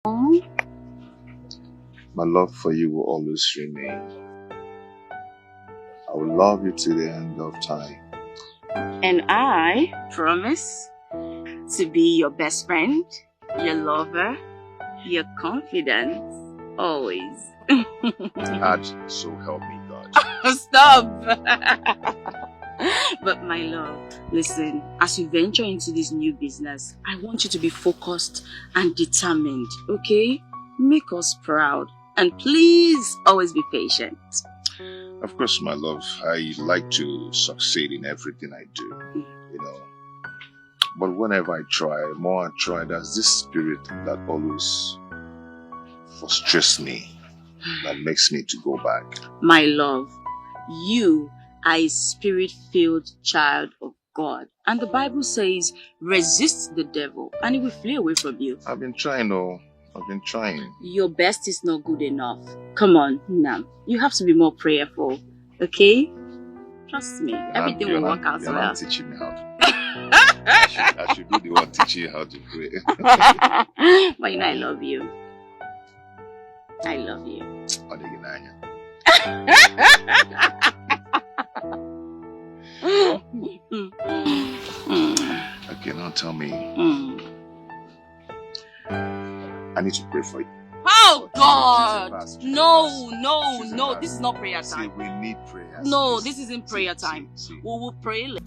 My love for you will always remain. I will love you to the end of time. And I promise to be your best friend, your lover, your confidant, always. And so help me God. Stop! But my love, listen, as you venture into this new business, I want you to be focused and determined, okay? Make us proud. And please always be patient. Of course, my love, I like to succeed in everything I do, you know. But whenever I try, there's this spirit that always frustrates me, that makes me to go back. My love, you are a spirit-filled child of God. And the Bible says, resist the devil and he will flee away from you. I've been trying. Your best is not good enough. Come on, now. You have to be more prayerful, okay? Trust me, everything will work out well. You're not teaching me how to pray. I should be the one teaching you how to pray. But you know, I love you. I love you. Okay, now tell me. I need to pray for you. Oh God! No. This is not prayer time. See, we need prayer. No, this isn't prayer time. We will pray later.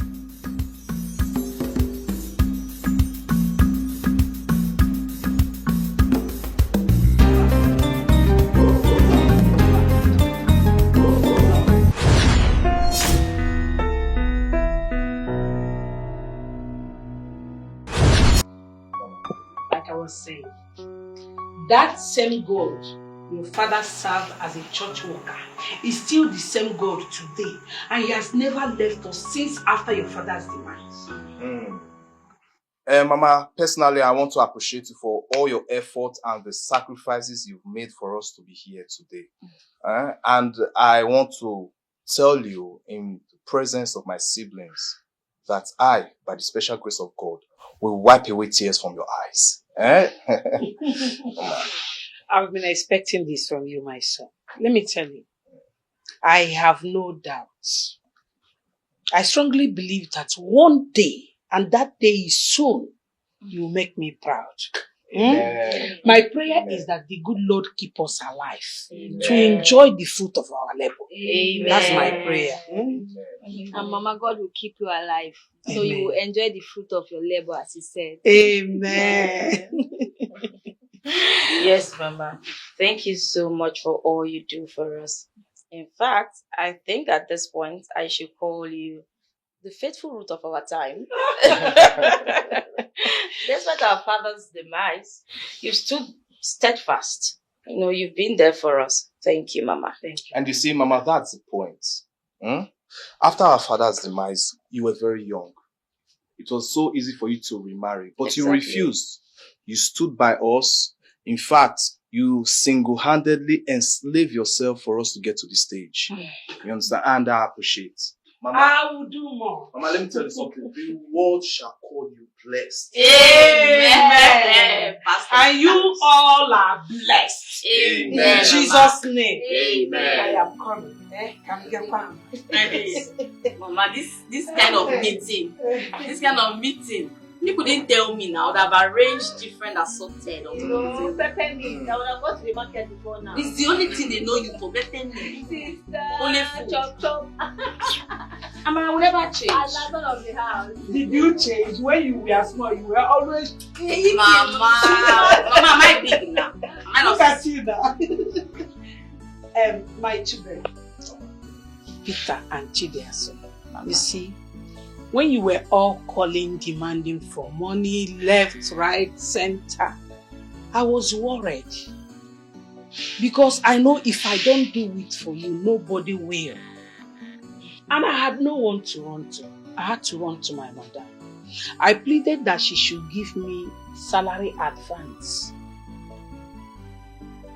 Like I was saying, that same God your father served as a church worker is still the same God today, and he has never left us since after your father's demise. Mama, personally, I want to appreciate you for all your effort and the sacrifices you've made for us to be here today. And I want to tell you in the presence of my siblings that I, by the special grace of God, will wipe away tears from your eyes. I've been expecting this from you, my son. Let me tell you, I have no doubts. I strongly believe that one day, and that day is soon, you will make me proud. My prayer is that the good Lord keep us alive to enjoy the fruit of our labor. That's my prayer. And Mama, God will keep you alive. So you will enjoy the fruit of your labor, as he said. Amen. Yes, Mama. Thank you so much for all you do for us. In fact, I think at this point, I should call you the faithful root of our time. Despite our father's demise, you stood steadfast. You know, you've been there for us. Thank you, Mama. Thank you. And you see, Mama, that's the point. After our father's demise, you were very young. It was so easy for you to remarry, but you refused. You stood by us. In fact, you single-handedly enslaved yourself for us to get to this stage. You understand? And I appreciate. Mama, I will do more. Mama, let me tell you something. The world shall call you blessed. Amen. And you all are blessed. Amen. In Jesus' name. Amen. I am coming. Mama, this kind of meeting, you couldn't tell me now that I've arranged different assorted. No, peppermint. I would have gone to the market before now. It's the only thing they know you for, peppermint. Only food. Chop. I will never change. I like all of the house. Did you change? When you were small, you were always... Mama, am I big now? Look at you now. My children, Peter and Chidiaso, you see, when you were all calling, demanding for money, left, right, center, I was worried. Because I know if I don't do it for you, nobody will. And I had no one to run to. I had to run to my mother. I pleaded that she should give me salary advance,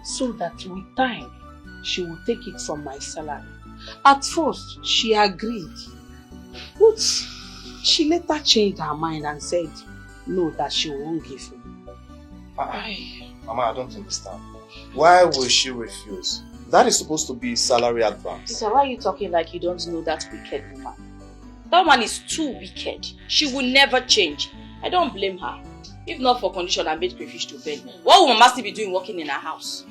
so that with time, she would take it from my salary. At first, she agreed. But she later changed her mind and said, no, that she won't give me. Mama, I don't understand. Why will she refuse? That is supposed to be salary advance. Peter, why are you talking like you don't know that wicked woman? That woman is too wicked. She will never change. I don't blame her. If not for condition, I made crayfish to bed. What would Mama still be doing working in her house?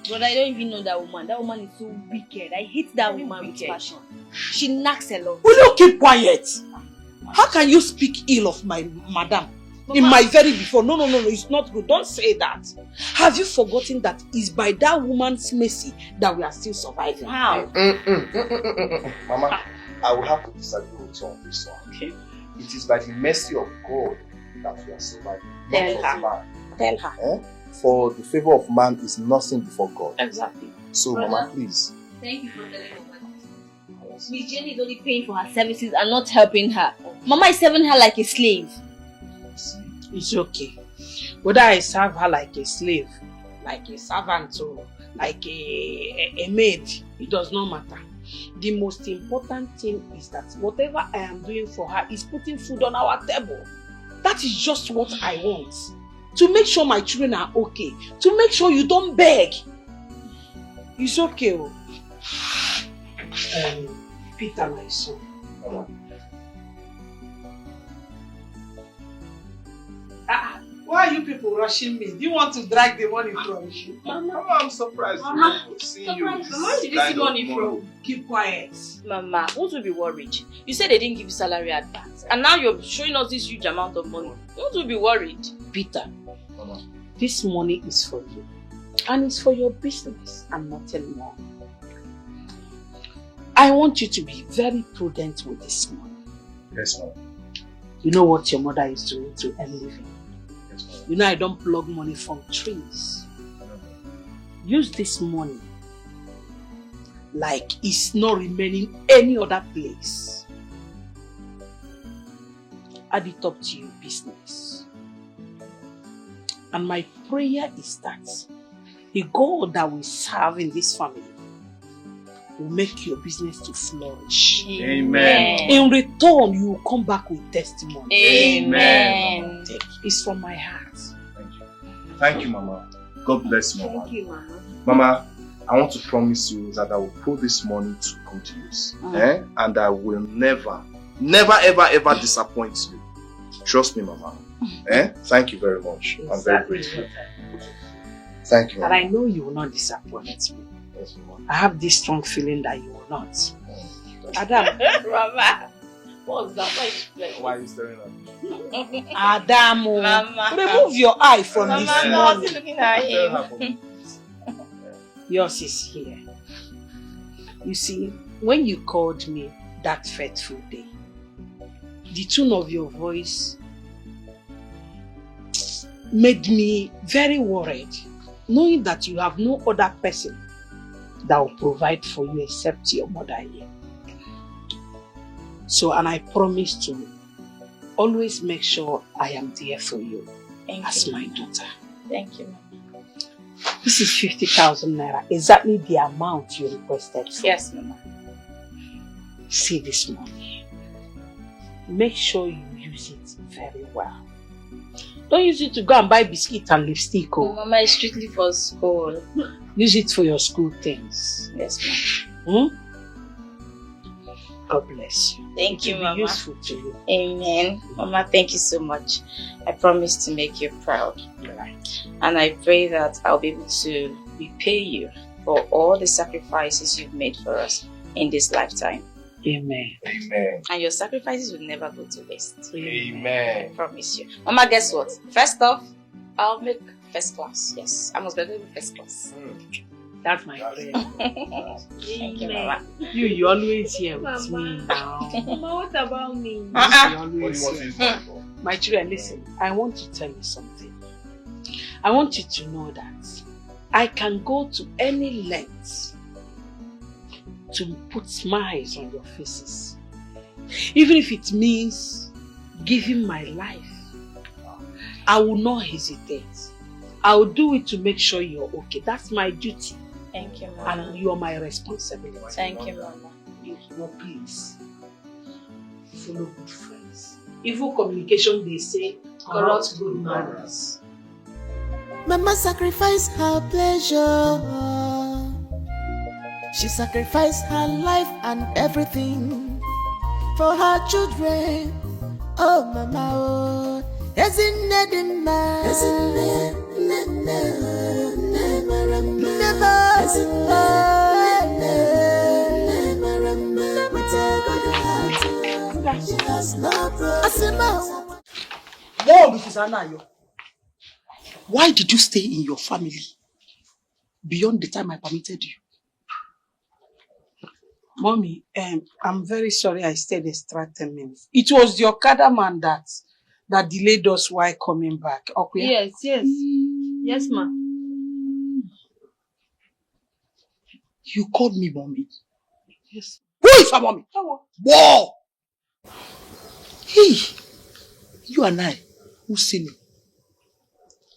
But I don't even know that woman. That woman is so wicked. I hate that woman with passion. She knacks a lot. Will you keep quiet? How can you speak ill of my madam? Mama. In my very before? No, it's not good. Don't say that. Have you forgotten that it's by that woman's mercy that we are still surviving? How? Mama, I will have to disagree with you on this one. Okay. It is by the mercy of God that we are surviving. Tell not her. of man. Tell her. For the favor of man is nothing before God. Exactly. So, Mama, please. Thank you for telling me. Miss Jenny is only paying for her services and not helping her. Mama is serving her like a slave. It's okay. Whether I serve her like a slave, like a servant, or like a maid, it does not matter. The most important thing is that whatever I am doing for her is putting food on our table. That is just what I want. To make sure my children are okay. To make sure you don't beg. It's okay. Peter, my son. Why are you people rushing me? Do you want to drag the money from you? Mama, I'm surprised. Mama, to see surprised. you. Mama, where did you see money from? Keep quiet. Mama, won't you be worried? You said they didn't give you salary advance. And now you're showing us this huge amount of money. Won't you be worried? Peter, Mama. This money is for you. And it's for your business and nothing more. I want you to be very prudent with this money. Yes, ma'am. You know what your mother is doing to earn living. Yes, ma'am. You know I don't plug money from trees. Use this money like it's not remaining any other place. Add it up to your business. And my prayer is that the God that we serve in this family will make your business to flourish. Amen. In return, you will come back with testimony. Amen. Take it. It's from my heart. Thank you. Thank you, Mama. God bless you, Mama. Thank you, Mama. Mama, I want to promise you that I will put this money to good use. And I will never, ever disappoint you. Trust me, Mama. Thank you very much. I'm very grateful. Thank you, Mama. And I know you will not disappoint me. Yes, Mama. I have this strong feeling that you will not. Adam. Mama, what's that? Why are you staring at me? Adam. Mama. Remove your eye from Mama, this I'm not money. looking at him. Yours is here. You see, when you called me that fateful day, the tone of your voice made me very worried, knowing that you have no other person that will provide for you except your mother here. So, and I promise to always make sure I am there for you as my daughter. Thank you. This is 50,000 naira, exactly the amount you requested for. Yes, Mama. See this money. Make sure you use it very well. Don't use it to go and buy biscuit and lipstick. Oh, Mama, it's strictly for school. Use it for your school things. Yes, Mama. God bless you. Thank you, It will Mama. be useful to you. Amen. Mama, thank you so much. I promise to make you proud. Right. And I pray that I'll be able to repay you for all the sacrifices you've made for us in this lifetime. Amen. Amen. And your sacrifices will never go to waste. I Amen. promise you. Mama, guess what? First off, I'll make first class. Yes, I must be able to first class. That's my prayer. Thank you, Mama. You always here with me now. Mama, what about me? You What do always you want to here. use money for? My children, listen, I want to tell you something. I want you to know that I can go to any length to put smiles on your faces. Even if it means giving my life, I will not hesitate. I will do it to make sure you're okay. That's my duty. Thank you, Mama. And you're my responsibility. Thank you, Mama. But please, follow good friends. Evil communication, they say, corrupt good manners. Mama sacrificed her pleasure. She sacrificed her life and everything for her children. Oh, Mama, oh, isn't it in my, isn't it Whoa, Mrs. Anayo. Why did you stay in your family beyond the time I permitted you? Mommy, I'm very sorry I stayed extra 10 minutes. It was the Okada man that delayed us while coming back. Okay? Yes, yes. Yes, ma. You called me mommy. Yes. Who is your mommy? Whoa! Hey, you and I, who's seen you?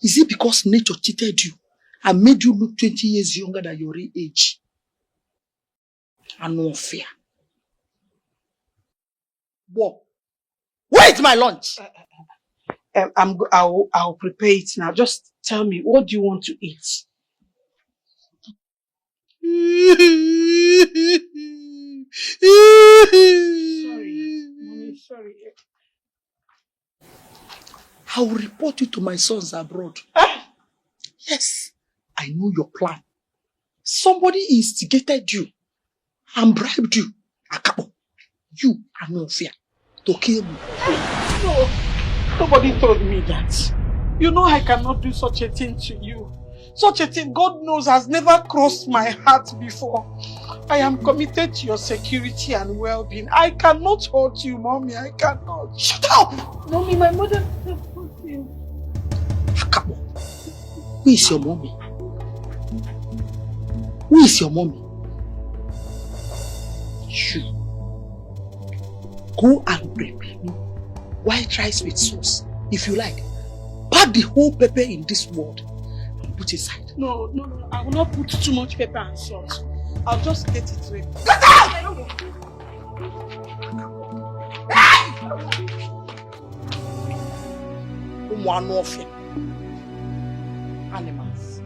Is it because nature cheated you and made you look 20 years younger than your real age? And unfair. Whoa! Where is my lunch? I'll prepare it now. Just tell me, what do you want to eat? Sorry, mommy, sorry. I will report you to my sons abroad. Yes, I know your plan. Somebody instigated you and bribed you, Akabo. You are not fair to kill me. No, nobody told me that. You know I cannot do such a thing to you. Such a thing, God knows, has never crossed my heart before. I am committed to your security and well-being. I cannot hurt you, Mommy. I cannot. Shut up! Mommy, my mother said something. Akabo, who is your mommy? Who is your mommy? You. Go and prepare me white rice with sauce. If you like, pack the whole pepper in this world and put aside. No. I will not put too much pepper and salt. I'll just get it ready. Get out! One orphan. Animals.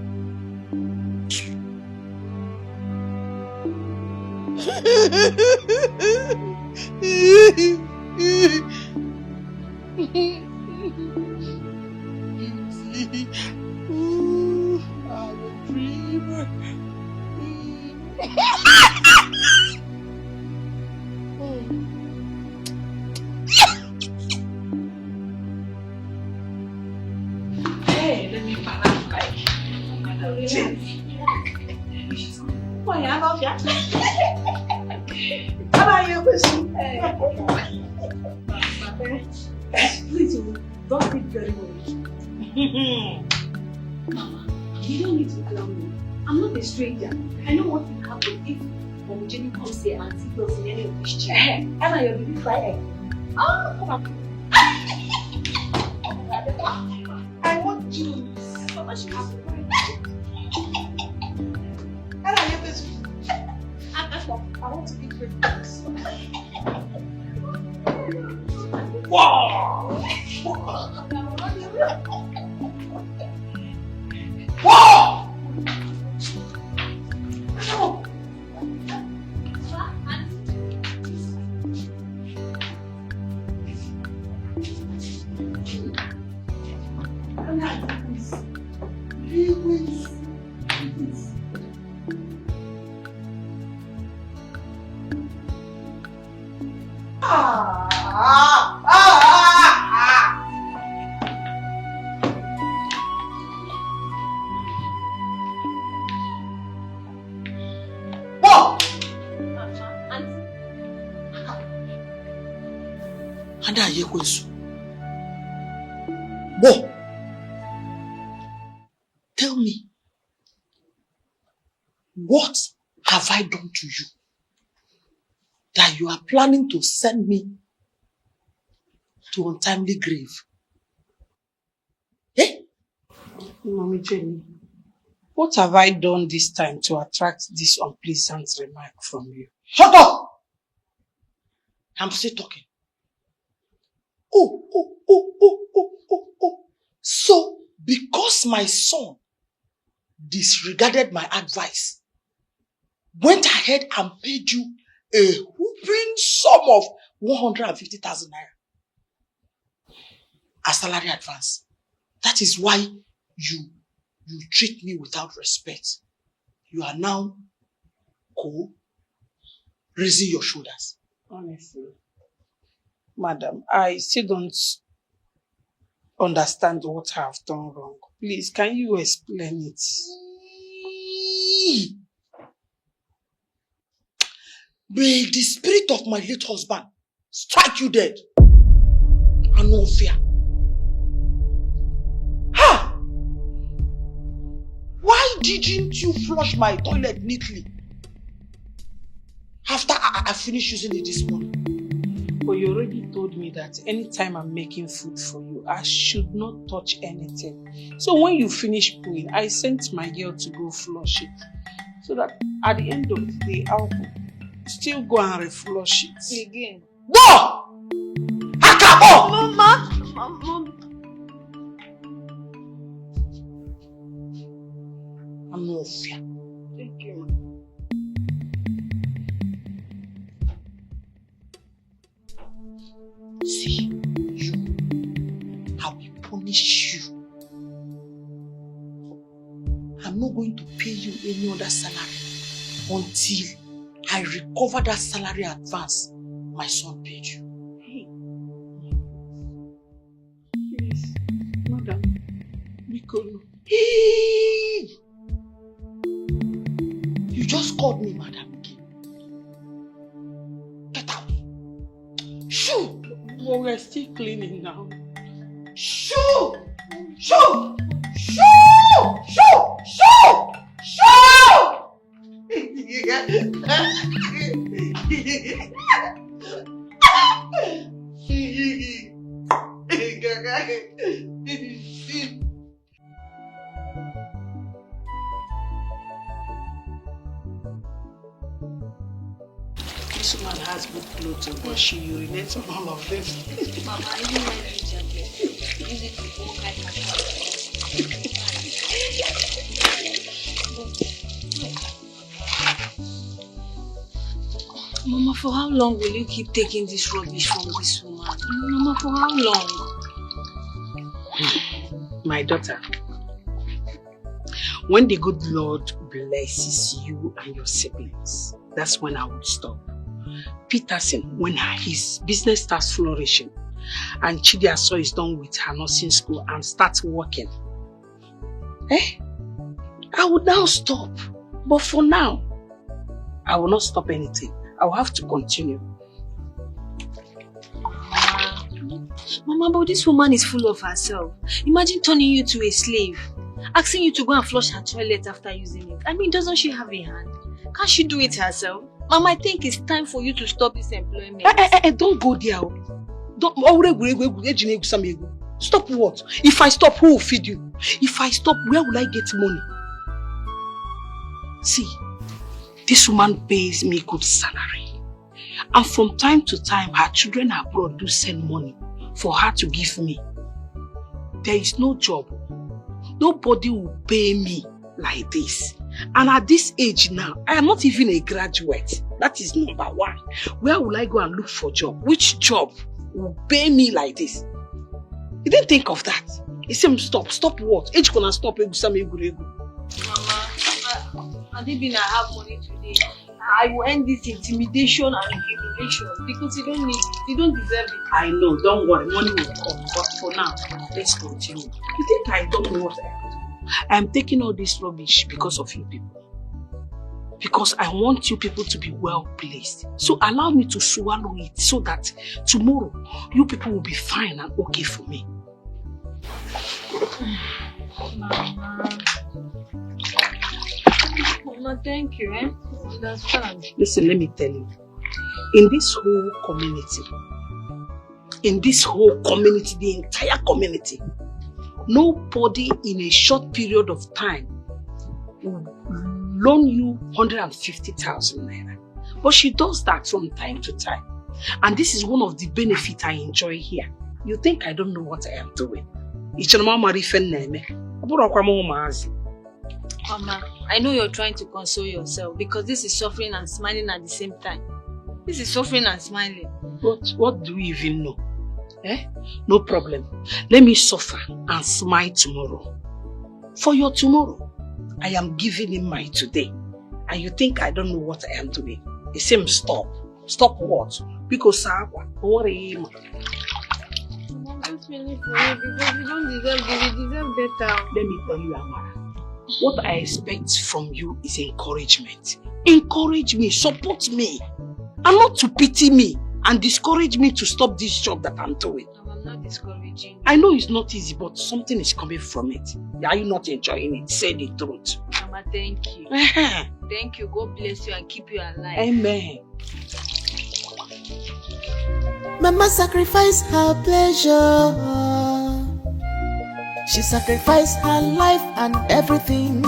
Ooh, I'm a dreamer. Hey, let me find out. Please, don't think very well. Mama, you don't need to clown me. I'm not a stranger. I know what will happen if Jenny comes here and sees us in any of this chair. Emma, you're really flying. Oh, come on. I want juice. Mama, she has to worry. Emma, you're this. I want to eat with dogs. Wow! Wow! Whoa! Tell me, what have I done to you that you are planning to send me to untimely grave? Eh? Mommy Jenny, what have I done this time to attract this unpleasant remark from you? Shut up! I'm still talking. Oh. So because my son disregarded my advice, went ahead and paid you a whooping sum of 150,000 naira as salary advance. That is why you treat me without respect. You are now raising your shoulders. Honestly, madam, I still don't understand what I have done wrong. Please, can you explain it? May the spirit of my late husband strike you dead. And no fear. Ha! Why didn't you flush my toilet neatly after I finished using it this morning? But you already told me that anytime I'm making food for you, I should not touch anything. So when you finish pooing, I sent my girl to go flush it. So that at the end of the day, I'll still go and reflush it. Again. No! Akabo! Mama! I'm no fear. Thank you. See, you, I will punish you. I'm not going to pay you any other salary until I recover that salary advance my son paid you. Hey. Please, madam, Mikolo. Hey! You just called me madam again. Get out. Shoo! Well, we're still cleaning now. Shoo! Shoo! Shoo! Shoo! Shoo! Shoo! This woman has good clothes, but she urinates on all of them. Mama, you know use it to go Mama, for how long will you keep taking this rubbish from this woman? Mama, for how long? My daughter, when the good Lord blesses you and your siblings, that's when I will stop. Peterson, when his business starts flourishing and Chidiaso is done with her nursing school and starts working, I would now stop. But for now, I will not stop anything. I will have to continue. Mama, but this woman is full of herself. Imagine turning you to a slave, asking you to go and flush her toilet after using it. I mean, doesn't she have a hand? Can't she do it herself? Mama, I think it's time for you to stop this employment. Don't go there. Stop what? If I stop, who will feed you? If I stop, where will I get money? See, this woman pays me good salary. And from time to time, her children abroad do send money for her to give me. There is no job. Nobody will pay me like this. And at this age now, I am not even a graduate. That is number one. Where will I go and look for a job? Which job will pay me like this? You didn't think of that. You said stop. Stop what? Age gonna stop. Mama, Adibina, I have money today. I will end this intimidation and humiliation because you don't need it. You don't deserve it. I know, don't worry, money will come. But for now, let's continue. You think I don't know what I am doing? I am taking all this rubbish because of you people. Because I want you people to be well placed. So allow me to swallow it so that tomorrow you people will be fine and okay for me. Mama, thank you, Understand. Listen, let me tell you. In this whole community, the entire community, nobody in a short period of time will loan you 150,000 naira. But she does that from time to time. And this is one of the benefits I enjoy here. You think I don't know what I am doing? Mama, I know you're trying to console yourself because this is suffering and smiling at the same time. This is suffering and smiling. But what do we even know? No problem. Let me suffer and smile tomorrow. For your tomorrow, I am giving him my today. And you think I don't know what I am doing? The same stop. Stop what? Because don't worry. Mama, don't feel for you because you don't deserve this. You deserve better. Let me tell you, Amara. What I expect from you is encouragement. Encourage me, support me, and not to pity me and discourage me to stop this job that I'm doing. No, I'm not discouraging you. I know it's not easy, but something is coming from it. Are you not enjoying it? Say the truth. Mama, thank you. Thank you. God bless you and keep you alive. Amen. Mama sacrificed her pleasure. She sacrificed her life and everything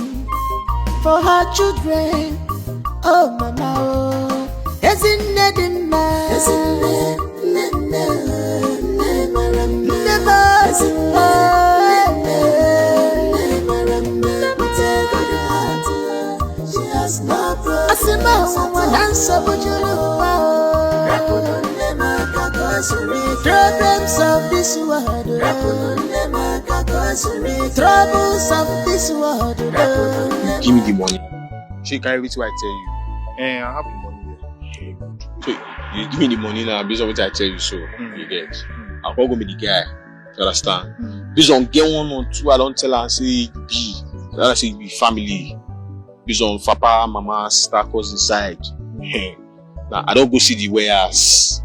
for her children. Oh, Mama, oh. She has no problems of this world, troubles of this world. Give me the money. So you carry it what I tell you. I have the money here. So you give me the money now based on what I tell you. So you get. I'll go meet the guy. You understand? Based on get 1 or 2, I don't tell her and say you be. I say you be family. Based on papa, mama, sister, cousin side. Now I don't go see the warehouse.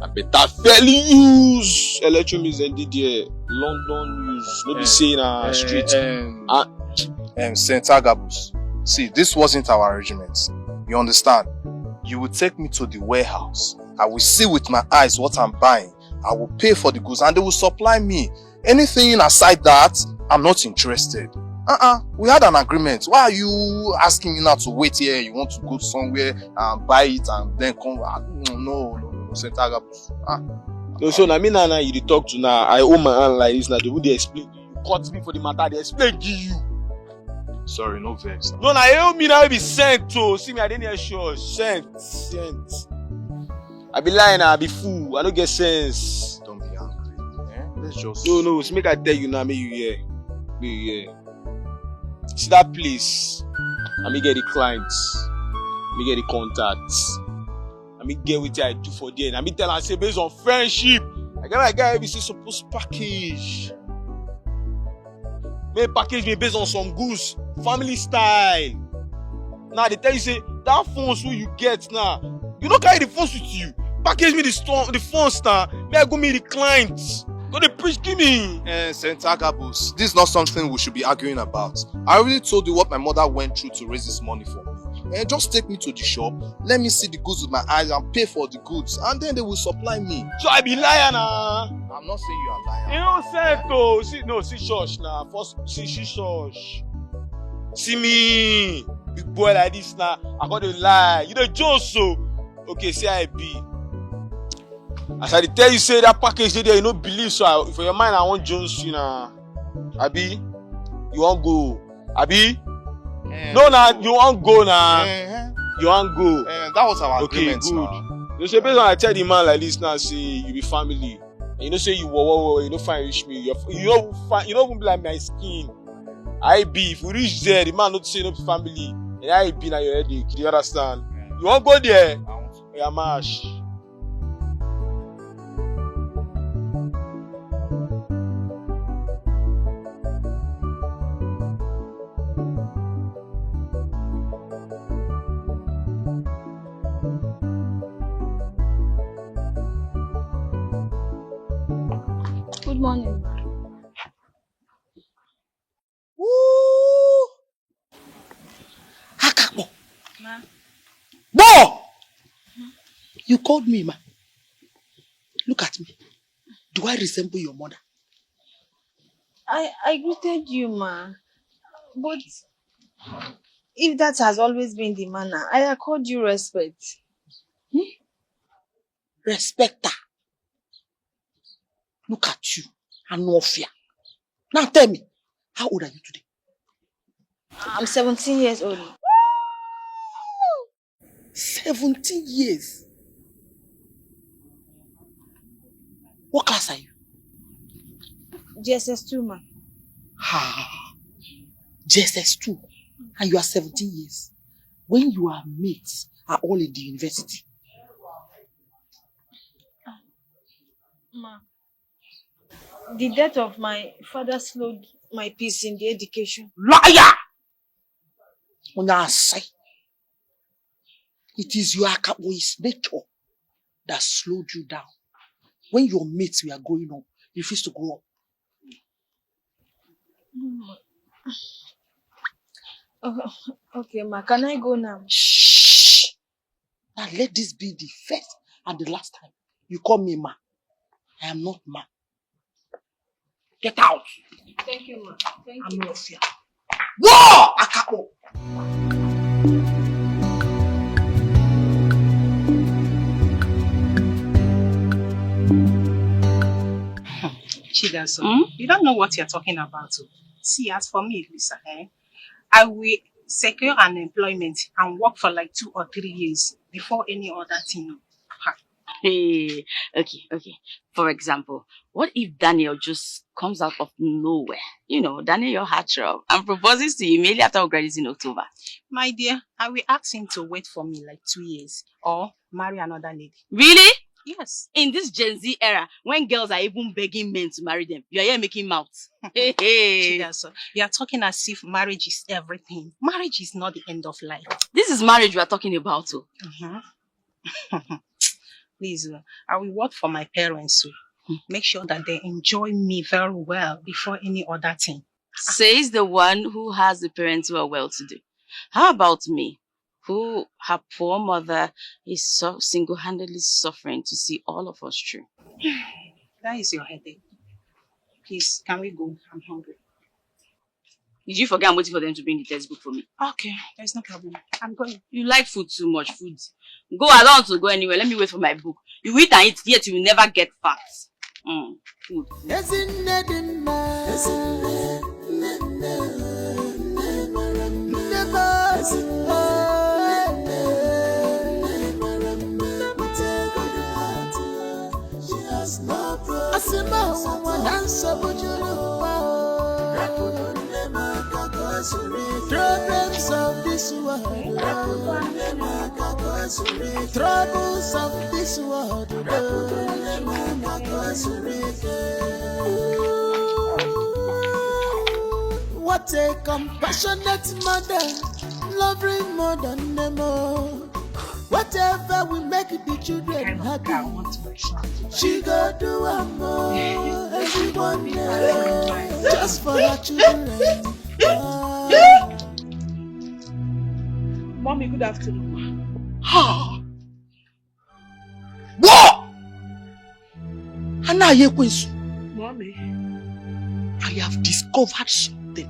I better fairly use electromix and DDA. London use. Not be saying street. St. Agabus. See, this wasn't our arrangement. You understand? You will take me to the warehouse. I will see with my eyes what I'm buying. I will pay for the goods and they will supply me. Anything aside that, I'm not interested. We had an agreement. Why are you asking me now to wait here? You want to go somewhere and buy it and then come? No, St. Agabus. No, so now you talk to now. I owe my hand like this now. They would explain. You caught me for the matter. They explain to you. Sorry, no vex. No, now you me now be sent to. See me, I didn't hear sure. Sent. I be lying, I be fool. I don't get sense. Don't be angry. Let's just. No. So make I tell you now. Make you hear. See that place. I me get the clients. Me get the contacts. I me get what I do for them. I me tell and say based on friendship. I get my guy. We say supposed package. May package me based on some goods, family style. Now they tell you say that phones who you get now, you don't carry the phones with you. Package me the phones now. May I go meet the clients. Go they preach give me. St. Agabus, this is not something we should be arguing about. I already told you what my mother went through to raise this money for me. Just take me to the shop, let me see the goods with my eyes and pay for the goods, and then they will supply me. So I be liar now. I'm not saying you are lying. You don't say to see church now. First see church. See me, big boy like this now. I got to lie. You the joke so. Okay, say I be. As I tell you say that package there, you don't believe so. For your mind, I want Jones, you know. Abi, you want go? Abi. No, you want go now. You want go. That was our agreement. Good. Now. You say based on I tell the man like this now, say you be family. And you know say you you don't find reach me. You don't even be like my skin. I be if we reach there, the man not say no family. And I be now your headache. Do you understand? You want go there? Yeah, mash. Good morning. Woo! Hakakbo. Ma. Bo! You called me, ma. Look at me. Do I resemble your mother? I greeted you, ma. But if that has always been the manner, I accord you respect. Respect her. Look at you. Anofia. Now tell me, how old are you today? I'm 17 years old. 17 years. What class are you? GSS2, ma. GSS2. And you are 17 years. When your mates are all in the university. Ma, the death of my father slowed my peace in the education. Liar! It is your Akabo's nature that slowed you down. When your mates were growing up, you refused to grow up. Oh, okay, ma. Can I go now? Shh! Now let this be the first and the last time you call me ma. I am not ma. Get out! Thank you, ma. Thank I'm you. not fear. Whoa! Akabo! Chidaso, you don't know what you're talking about. See, as for me, Lisa, I will secure an employment and work for like 2 or 3 years before any other thing. Hey, okay. For example, what if Daniel just comes out of nowhere? You know, Daniel, your heartthrob, and proposes to you immediately after we graduate in October. My dear, I will ask him to wait for me like 2 years or marry another lady. Really? Yes. In this Gen Z era, when girls are even begging men to marry them, you are here making mouths. Hey. Chidaso, you are talking as if marriage is everything. Marriage is not the end of life. This is marriage we are talking about, too. Please, I will work for my parents to make sure that they enjoy me very well before any other thing. Says the one who has the parents who are well-to-do. How about me, who her poor mother is so single-handedly suffering to see all of us through? That is your headache. Please, can we go? I'm hungry. Did you forget I'm waiting for them to bring the textbook for me? Okay, there's no problem. I'm going. You like food too much, food. Go, I don't want to go anywhere. Let me wait for my book. You eat and eat, yet you will never get fat. Food. Problems of this world, troubles of this world. What a compassionate mother, loving more than them all. Whatever we make the children happy, she go do a more. Everyone just for her children. Mommy, good afternoon. What? Anna Yekwensu. Mommy. I have discovered something.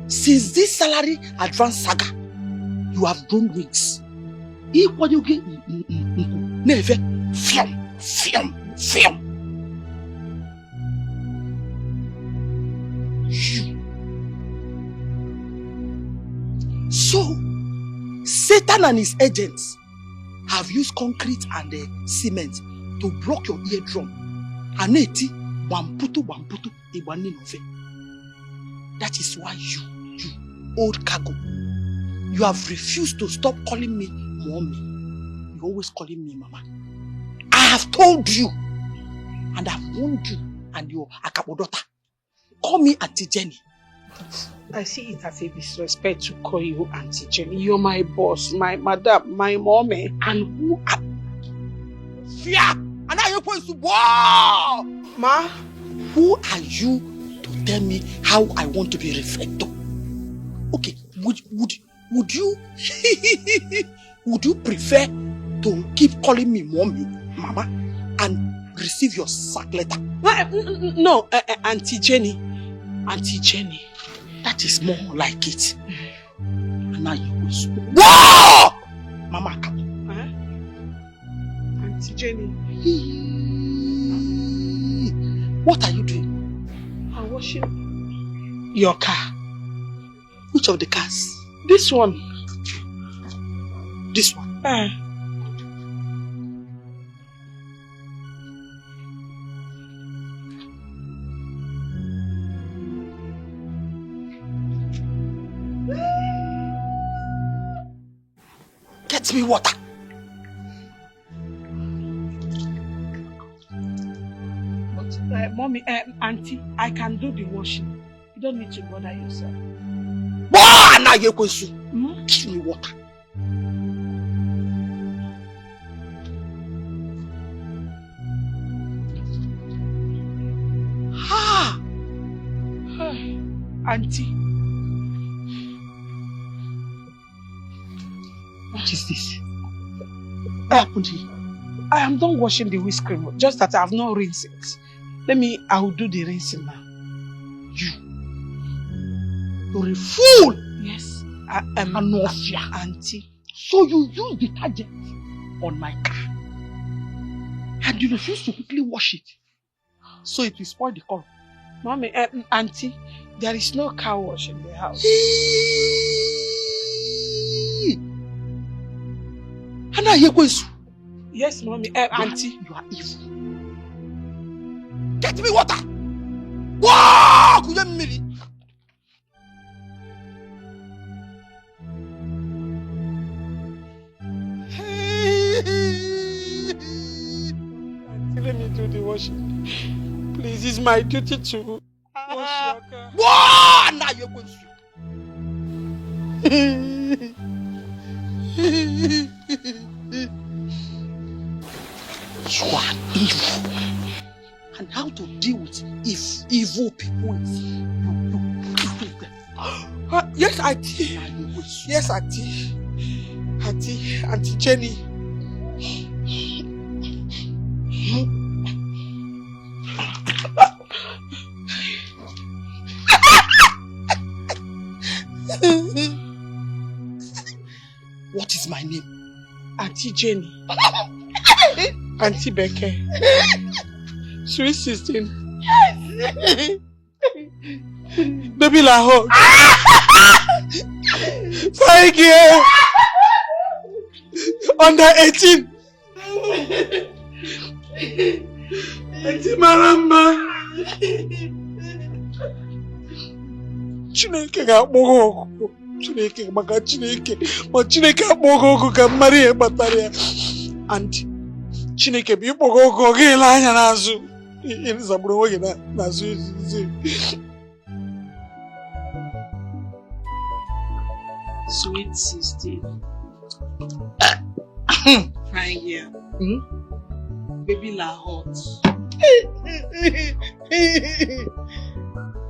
Since this salary advance saga, you have grown wings. What you get? Never. Film. You. So, Satan and his agents have used concrete and cement to block your eardrum. Aneti, wamputu, iwani nove. That is why you, old cargo, you have refused to stop calling me mommy. You're always calling me mama. I have told you, and I've warned you and your Akabo daughter. Call me Auntie Jenny. I see it as a disrespect to call you Auntie Jenny. You're my boss, my madam, my mommy. And who are... Fear! And now you're supposed to... Wow! Ma? Who are you to tell me how I want to be referred to? Okay, would you... would you prefer to keep calling me mommy, mama, and receive your sack letter? No, Auntie Jenny. Auntie Jenny. That is more like it. And now you will speak. Whoa! Mama, come on. Auntie Jenny. What are you doing? I'm washing Your car. Which of the cars? This one. This one. Get me water. But, mommy, auntie, I can do the washing. You don't need to bother yourself. Now you're going to give me water. Auntie. What is this? What happened here? I am done washing the whisk cream, just that I have not rinsed it. I will do the rinsing now. You're a fool! Yes. I'm not fear. Auntie. So you use detergent on my car and you refuse to quickly wash it, so it will spoil the color. Mommy, auntie, there is no car wash in the house. And now you're going to... Yes, mommy, auntie. You are evil. Get me water! Wow! Could you mean? Let me do the washing. Please, it's my duty to wash your car. Wow! Now you're going to... You are evil. And how to deal with evil people is you kill them. Yes, auntie. Yes, auntie. Auntie Jenny. What is my name? Auntie Jenny. Auntie Dikeh. Sweet 16. Yes. Baby Lahore. Thank you. Under 18. Auntie Maramba. Chineke ga-akpọrọ ọgụ. Chineke maka Chineke. Ma Chineke akpọrọ ọgụ ka Maria batara ya. And Chineke bụ ịkpọrọ ọgụ ọ ga-ele anya n'azụ. Ịzagburu onwe gị n'azụ izizi. Sweet 16. Fine girl. Baby Lahore.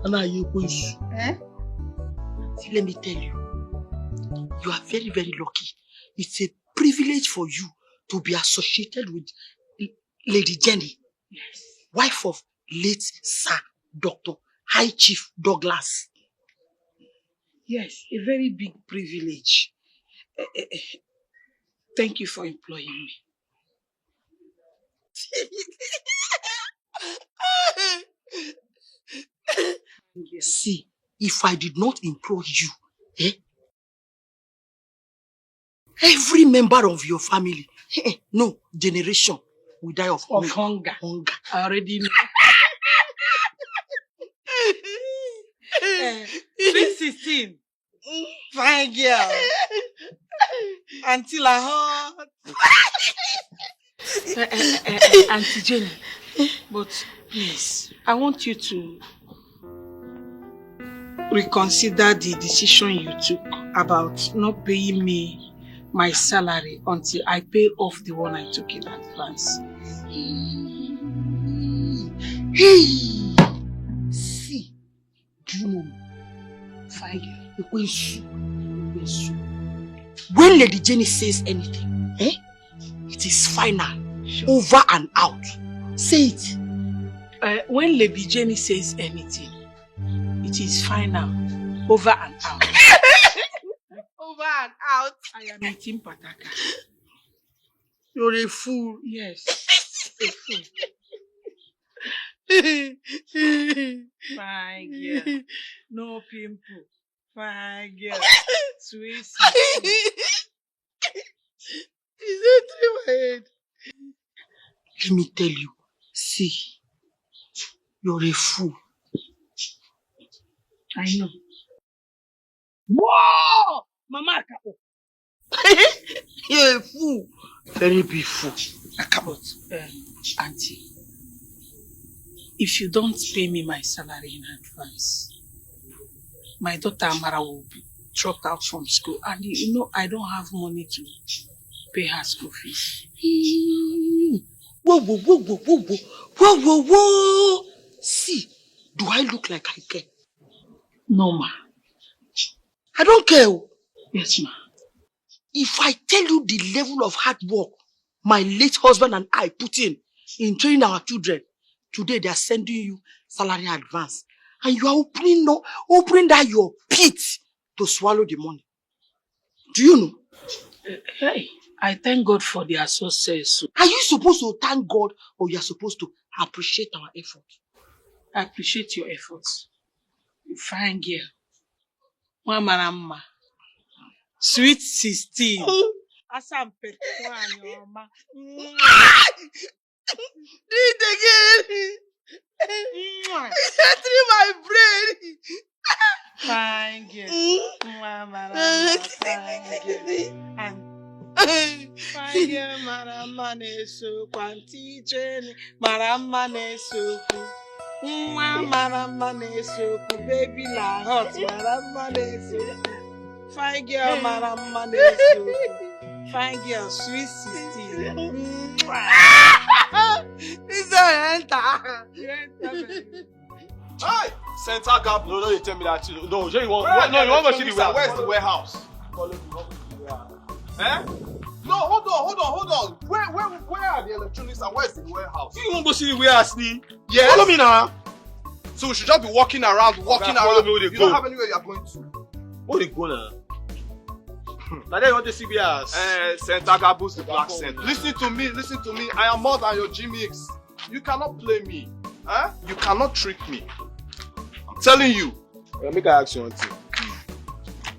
And now you're going to... See, let me tell you, you are very, very lucky. It's a privilege for you to be associated with Lady Jenny, Yes. wife of late Sir Dr. High Chief Douglas. Yes, a very big privilege. Thank you for employing me. See, if I did not employ you, every member of your family, no generation, will die of hunger. I already know. 316. Fine girl. Auntie Lahore. Auntie Jenny, but please, I want you to reconsider the decision you took about not paying me my salary until I pay off the one I took in advance. Hey! See, do you know me? Fine girl. When Lady Jenny says anything, it is final, Sure. over and out. Say it. When Lady Jenny says anything, it is final, over and out. Over and out. I am eating pataka. You're a fool. Yes, a fool. Fine girl. No pimple. Fine girl. Sweet. Is it in my head? Let me tell you, see, you're a fool. I know. Whoa! Mama, You're a fool. Very big fool. Auntie, if you don't pay me my salary in advance, my daughter Amara will be dropped out from school, and you know I don't have money to pay her school fees. Whoa, whoa, whoa, whoa, whoa, whoa, whoa, whoa, whoa. See, do I look like I care? No, ma. I don't care. Yes, ma. If I tell you the level of hard work my late husband and I put in training our children, today they are sending you salary advance. And you are opening that your pit to swallow the money. Do you know? Hey, I thank God for their success. Are you supposed to thank God or you are supposed to appreciate our effort? I appreciate your efforts. You fine girl. Mama. Sweet 16. Asampe. Do it again. It's entering my brain. Fine girl. Mama, fine girl. Fine girl, Marama neso. Kwanti training. Marama neso. Marama neso. Baby la hot. Marama neso. Fine girl, Marama neso. Fine girl, sweet 16. It's a enter. Hey! Center gap. No, you tell me that. No, you want to see the warehouse. Where's the warehouse? Eh? No, hold on. Where are the electronics and where's the warehouse? You want to go see the warehouse, ni? Yes. Follow me now. So we should just be walking around. Follow me where You they don't go. have anywhere you're going to. Where they go now? Now they want to see the warehouse. Center gap boost the black center. Listen to me. I am more than your G-Mix. You cannot play me. Huh? You cannot trick me. I'm telling you. Make I ask you one thing.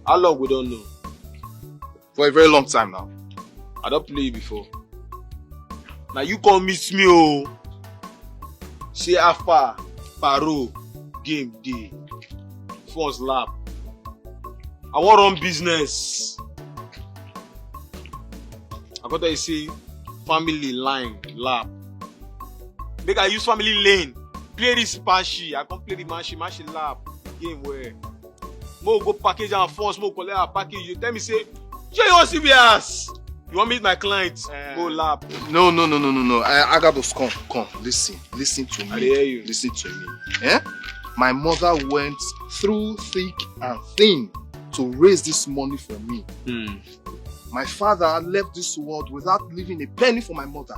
How long we don't know? For a very long time now. I don't play you before. Now you come meet me, oh. Say Alpha, Paro, game day, first lap. I want run business. I got to say family line lap. Make I use family lane. Play this Panshi. I can play the Manshi lap. Game where Mo go package and force, Mo collect a package. You tell me say, you want CBS? You want to meet my client? Go lap. No. Agabus, come. Listen to me. I hear you. Listen to me. Eh? My mother went through thick and thin to raise this money for me. My father left this world without leaving a penny for my mother.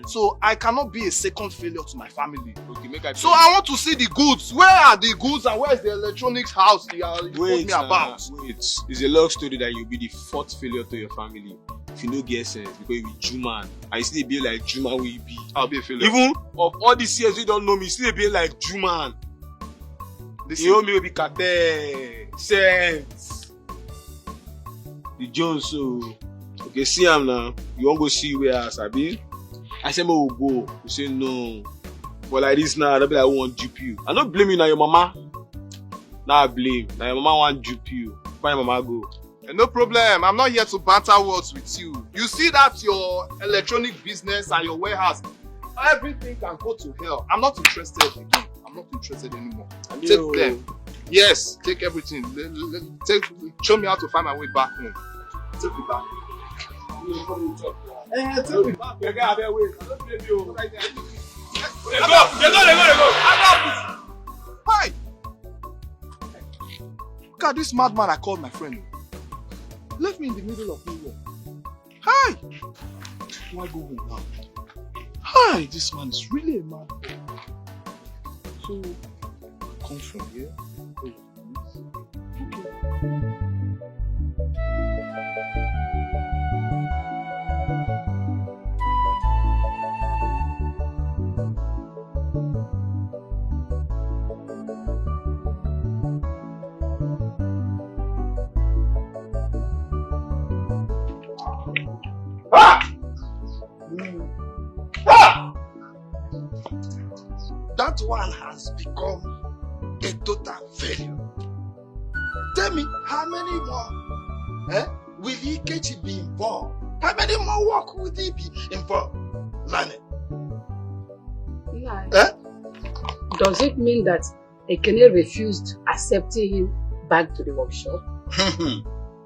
So I cannot be a second failure to my family. Okay, so I want to see the goods. Where are the goods and where is the electronics house you told me about? Wait, it's a long story that you'll be the fourth failure to your family. If you no get sense, because you be Juman. I still be like Juman will be. I'll be a failure. Even of all these years you don't know me, still be like Juman. You owe me will be Kate, sense. The Jones, so okay, see him now. You won't go see where else, Abi? I say, we'll go. You say no. But like this now, they'll be like, I won't dupe you. I don't blame you now, your mama. Now I blame. Now your mama won't dupe you. Why your mama go? No problem. I'm not here to banter words with you. You see that your electronic business and your warehouse, everything can go to hell. I'm not interested again. I'm not interested anymore. Take them. Yes, take everything. Show me how to find my way back home. Take me back. Take me back. You got to wait. Don't blame you. Let go. Hi. Look at this madman I called my friend. Left me in the middle of nowhere. Hi. Why go home now? Hi. This man is really a mad boy. So, come from here. Okay. That one has become a total failure. Tell me, how many more will Ikechi be involved? How many more work will he be involved? Lani? Does it mean that Ekene refused accepting him back to the workshop?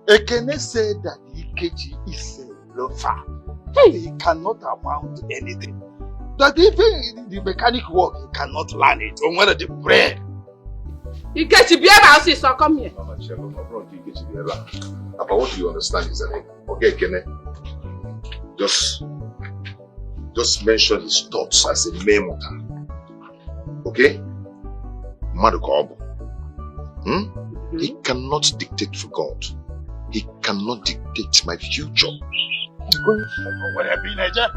Ekene said that Ikechi is a loafer. He cannot amount to anything. That even the mechanic work, he cannot learn it. Or whether the bread. Ikechi, be able to say, come here. Mama Chelo, my brother, Ikechi, be able. But what do you understand is that, okay, Ekene, just mention his thoughts as a memo. Okay? Madukobo. He cannot dictate for God. He cannot dictate my future. What have been Niger?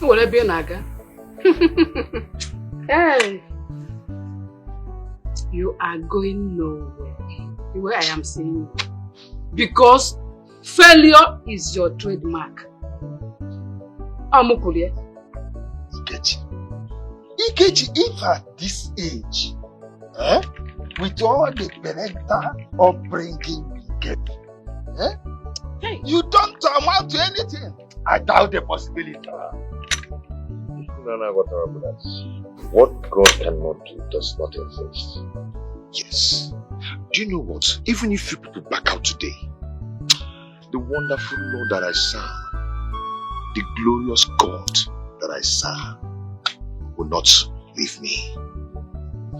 What have been Naga? Hey, you are going nowhere. The way I am saying you. Because failure is your trademark. Amukulie. Ikechi, if at this age, with all the parental upbringing we get, you don't amount to anything. I doubt the possibility. What God cannot do does not exist. Yes. Do you know what? Even if you people back out today, the wonderful Lord that I serve, the glorious God that I serve, will not leave me.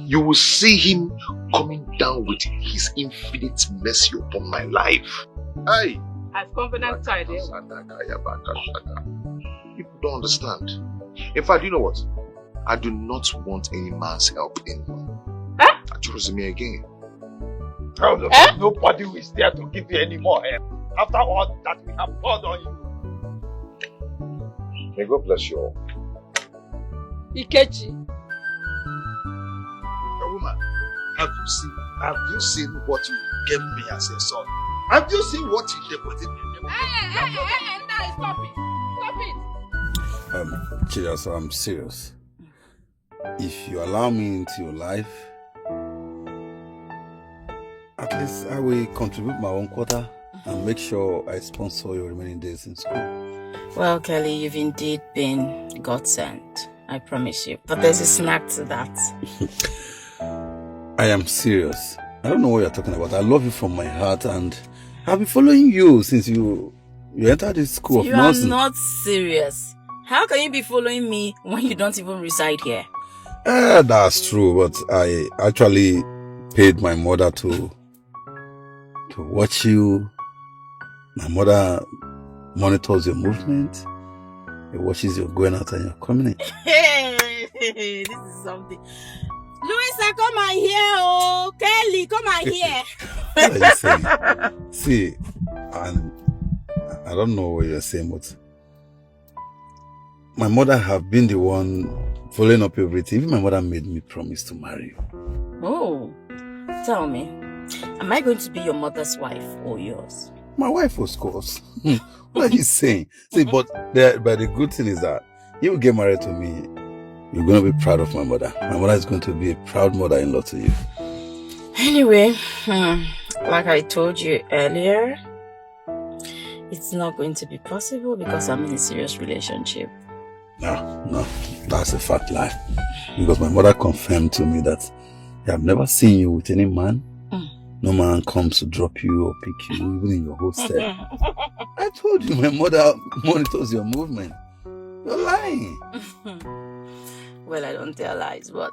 You will see him coming down with his infinite mercy upon my life. Hey! I've confidence side. People don't understand. In fact, you know what? I do not want any man's help anymore. Trust me again. Nobody is there to give you any more help. After all that we have poured on you. May God bless you all. Ikechi. Woman, have you seen what you gave me as a son? Have you seen what you deposited in me? Stop it! Chidas, I'm serious. If you allow me into your life, at least I will contribute my own quota and make sure I sponsor your remaining days in school. Well, Kelly, you've indeed been God sent. I promise you. But there's a snack to that. I am serious. I don't know what you're talking about. I love you from my heart and I've been following you since you entered this school of nursing. You are not serious. How can you be following me when you don't even reside here? That's true, but I actually paid my mother to watch you. My mother monitors your movement. It watches you going out and you're coming in. Hey, this is something. Louisa, come and hear. Oh, Kelly, come and hear. What are you saying? See, and I don't know what you're saying, but my mother have been the one following up everything. Even my mother made me promise to marry you. Oh, tell me, am I going to be your mother's wife or yours? My wife, of course. What are you saying? See, but the good thing is that you get married to me, you're going to be proud of my mother. My mother is going to be a proud mother-in-law to you. Anyway, like I told you earlier, it's not going to be possible because I'm in a serious relationship. No, that's a fat lie. Because my mother confirmed to me that I have never seen you with any man. No man comes to drop you or pick you, even in your hostel. I told you my mother monitors your movement. You're lying. Well, I don't tell lies, but...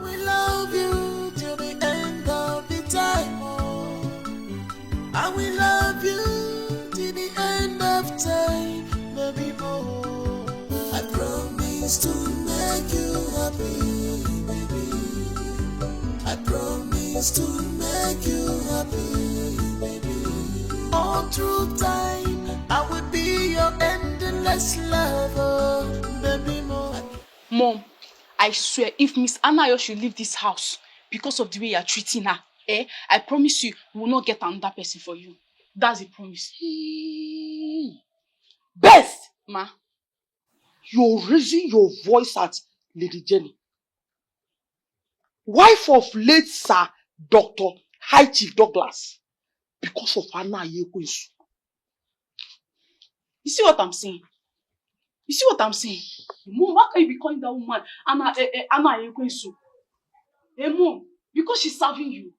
We love you till the end of the time. I will love you till the end of time, baby boy. I promise to make you happy, baby. I promise to make you happy, baby. All through time, I will be your endless lover, baby boy. Mom, I swear, if Miss Anayo should leave this house because of the way you are treating her, I promise you, we will not get another person for you. That's a promise. Best! Ma. You're raising your voice at Lady Jenny, wife of late Sir Dr. High Chief Douglas, because of Anna Yekwensu. You see what I'm saying? You see what I'm saying? Mom, why can't you be calling that woman Anna Yekwensu? Hey, Mom, because she's serving you.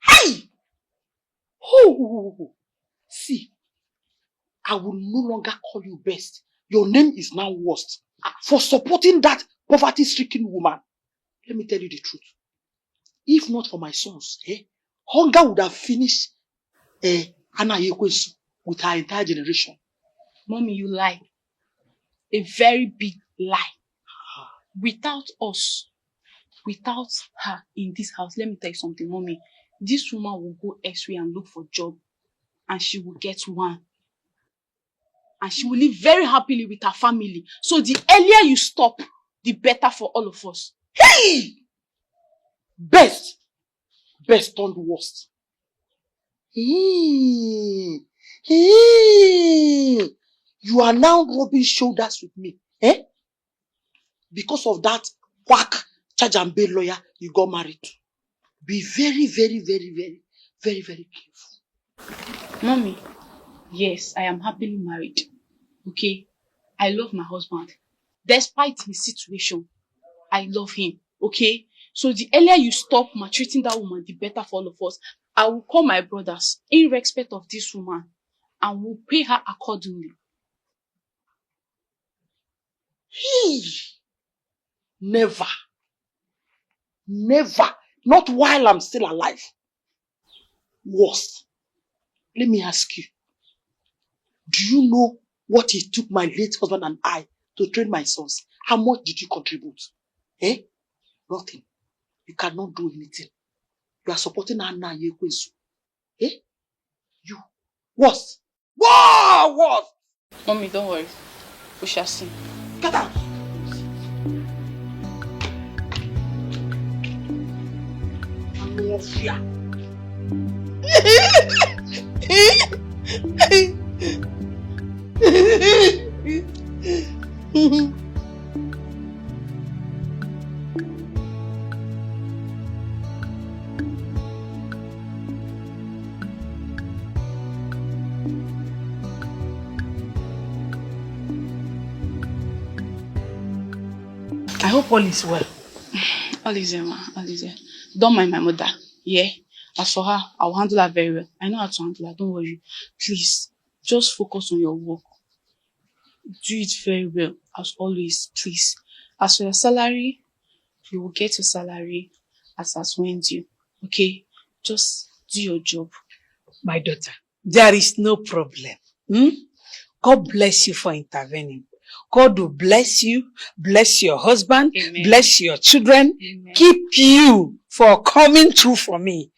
Hey! Oh, see, I will no longer call you best. Your name is now worst. For supporting that poverty-stricken woman. Let me tell you the truth. If not for my sons, hunger would have finished Anna Yekwensu with her entire generation. Mommy, you lie. A very big lie. Without us, without her in this house, let me tell you something, Mommy. This woman will go elsewhere and look for a job. And she will get one. And she will live very happily with her family. So the earlier you stop, the better for all of us. Hey! Best turned worst. You are now rubbing shoulders with me. Because of that quack charge and bail lawyer you got married to. Be very, very, very, very, very, very careful. Mommy, yes, I am happily married. Okay? I love my husband. Despite his situation, I love him. Okay? So the earlier you stop maltreating that woman, the better for all of us. I will call my brothers in respect of this woman and will pay her accordingly. Never. Not while I'm still alive. Worst. Let me ask you. Do you know what it took my late husband and I to train my sons? How much did you contribute? Nothing. You cannot do anything. You are supporting Anna Yekwensu. You. Worst. What? Mommy, don't worry. We shall see. Get out. I hope all is well. All is well, ma. All is well. Don't mind my mother. Yeah? As for her, I'll handle her very well. I know how to handle her. Don't worry. Please, just focus on your work. Do it very well, as always, please. As for your salary, you will get your salary as when due. Okay? Just do your job. My daughter, there is no problem. God bless you for intervening. God will bless you, bless your husband, Amen. Bless your children, Amen. Keep you for coming through for me.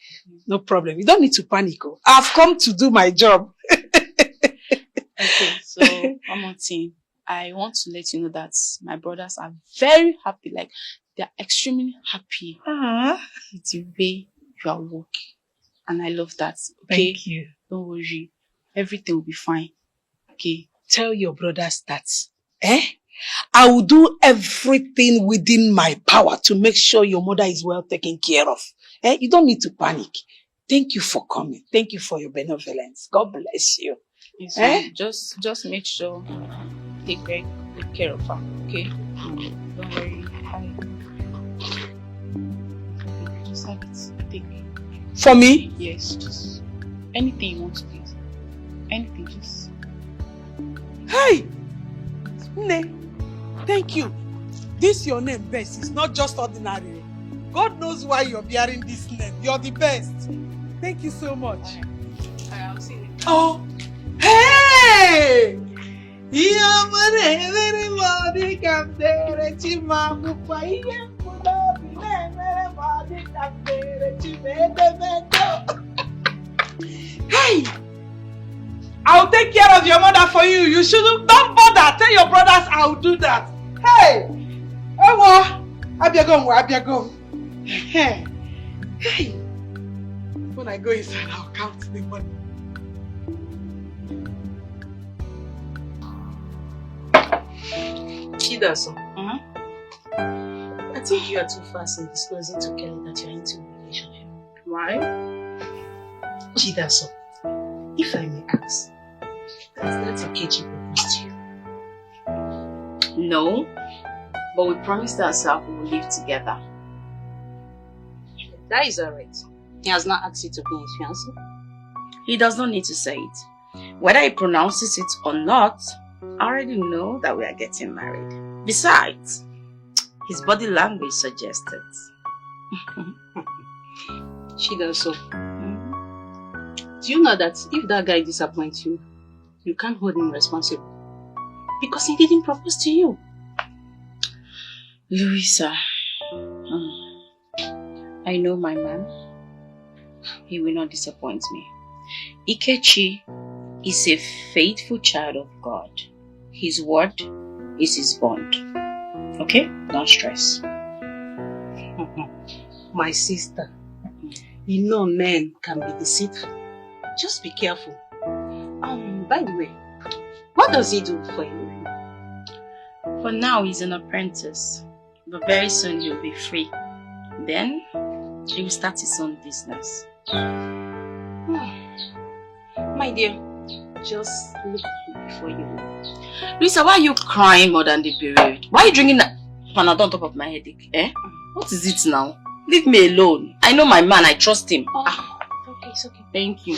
No problem. You don't need to panic. I've come to do my job. Okay, so one more thing. I want to let you know that my brothers are very happy. Like, they're extremely happy with the way you are working. And I love that. Okay? Thank you. Don't worry. Everything will be fine. Okay? Tell your brothers that. I will do everything within my power to make sure your mother is well taken care of. You don't need to panic. Thank you for coming. Thank you for your benevolence. God bless you. It's fine. Just make sure take very good care of her. Okay? Don't worry. Just have it. Take it. For me? Yes, just anything you want, please. Anything, just. Hey! Nne, thank you. This your name, Best. It's not just ordinary. God knows why you're bearing this name. You're the best. Thank you so much. I'll see you. Oh! Hey! Hey! I'll take care of your mother for you. You shouldn't. Don't bother. Tell your brothers I'll do that. Hey! Abiagom. Hey! When I go inside, I'll count the money. Chidaso. I think you are too fast in disclosing to Kelly that you are into a relationship. Why? Chidaso, if I may ask, has that Okechi proposed to you? No, but we promised ourselves we will live together. That is alright. He has not asked you to be his fiancé. He does not need to say it. Whether he pronounces it or not, I already know that we are getting married. Besides, his body language suggests it. Chidaso, do you know that if that guy disappoints you, you can't hold him responsible? Because he didn't propose to you. Louisa, I know my man. He will not disappoint me. Ikechi is a faithful child of God. His word is his bond. Okay? Don't stress. My sister, you know men can be deceitful. Just be careful. By the way, what does he do for you? For now, he's an apprentice. But very soon he'll be free. Then, he will start his own business. My dear, just look before you move. Lisa, why are you crying more than the period? Why are you drinking that Panadol on top of my headache? What is it now? Leave me alone. I know my man. I trust him. Okay, it's okay. Thank you.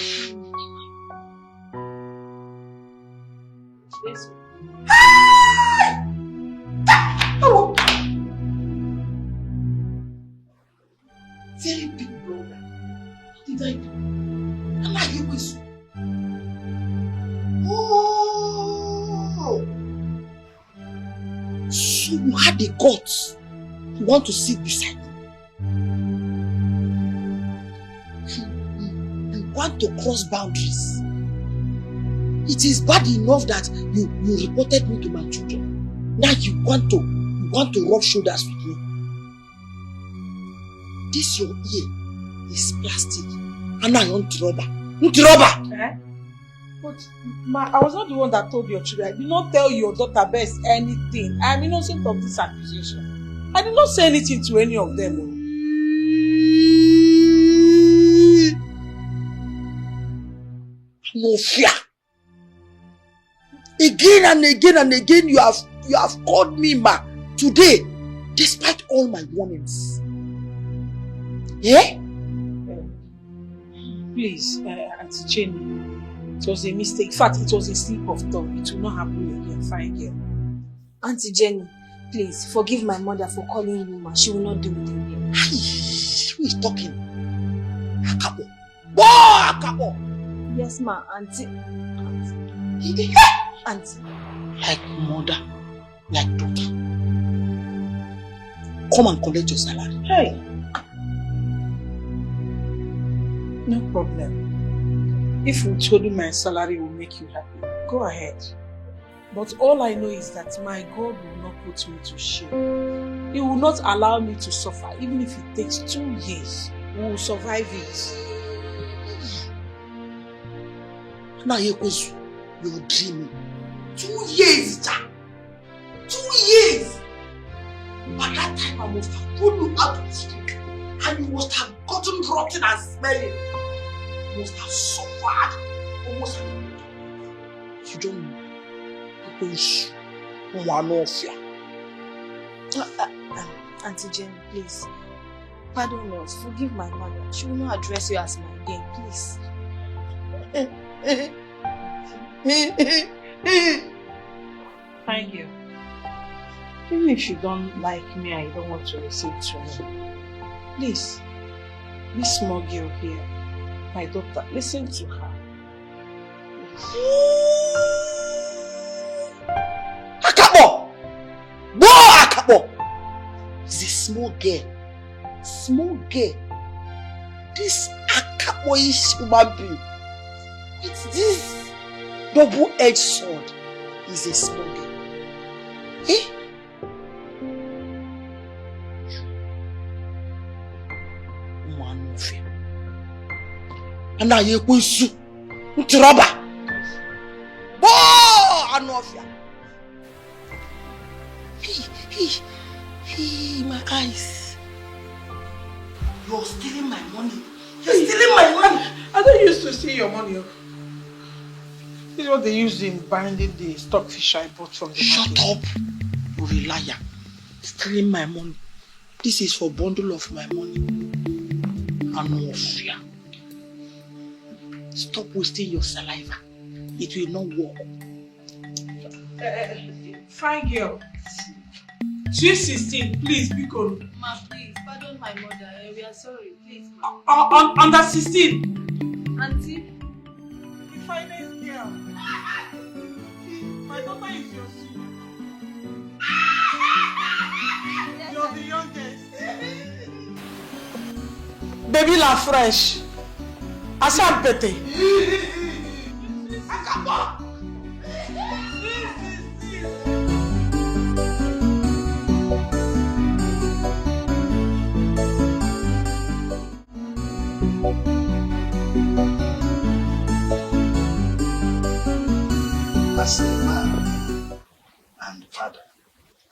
Very big brother. What did I do? Am I here with you? Oh! So you had the guts to want to sit beside me. You want to cross boundaries. It is bad enough that you reported me to my children. Now you want to rub shoulders with me. This your ear is plastic. And now you're rubber. But Ma, I was not the one that told your children. I did not tell your daughter Bess anything. I am innocent of this accusation. I did not say anything to any of them. No fear. Again and again and again you have called me Ma today, despite all my warnings. Yeah? Please, Auntie Jenny, it was a mistake. In fact, it was a slip of tongue. It will not happen again. Fine girl. Auntie Jenny, please forgive my mother for calling you Ma. She will not do it again. Who is talking? Akabo. Whoa, Akabo! Yes, Ma, Auntie. Auntie. Like mother, like daughter. Come and collect your salary. Hey. No problem. If withholding my salary will make you happy, go ahead. But all I know is that my God will not put me to shame. He will not allow me to suffer, even if it takes 2 years. We will survive it. Now you're dreaming. 2 years, Jack. 2 years. By that time, I must have pulled you out of the street, and you must have gotten rotten and smelling. You must have suffered almost. You don't know. Because one of you. Auntie Jenny, please. Pardon us. Forgive my mother. She will not address you as my name, please. Thank you. Even if you don't like me and you don't want to listen to me, please, this small girl here, my daughter, listen to her. Akabo! Whoa, Akabo! It's a small girl. Small girl. This Akabo is human being. It's this double-edged sword. Is a small girl. Eh? One of you. And now you're going to rubber. Oh, I know of you. My eyes. You're stealing my money. You're stealing my money. I don't used to see your money. This is what they use in binding the stockfish I bought from the market. Shut up. You're a liar. Stealing my money. This is for bundle of my money. And no fear. Stop wasting your saliva. It will not work. Fine girl. 316, please, because. Ma, please, pardon my mother. We are sorry, please. Under 16. Auntie? The finest girl. My daughter is your senior. You're the youngest. Baby la fresh. Asam pete. Akaba. As a man and father,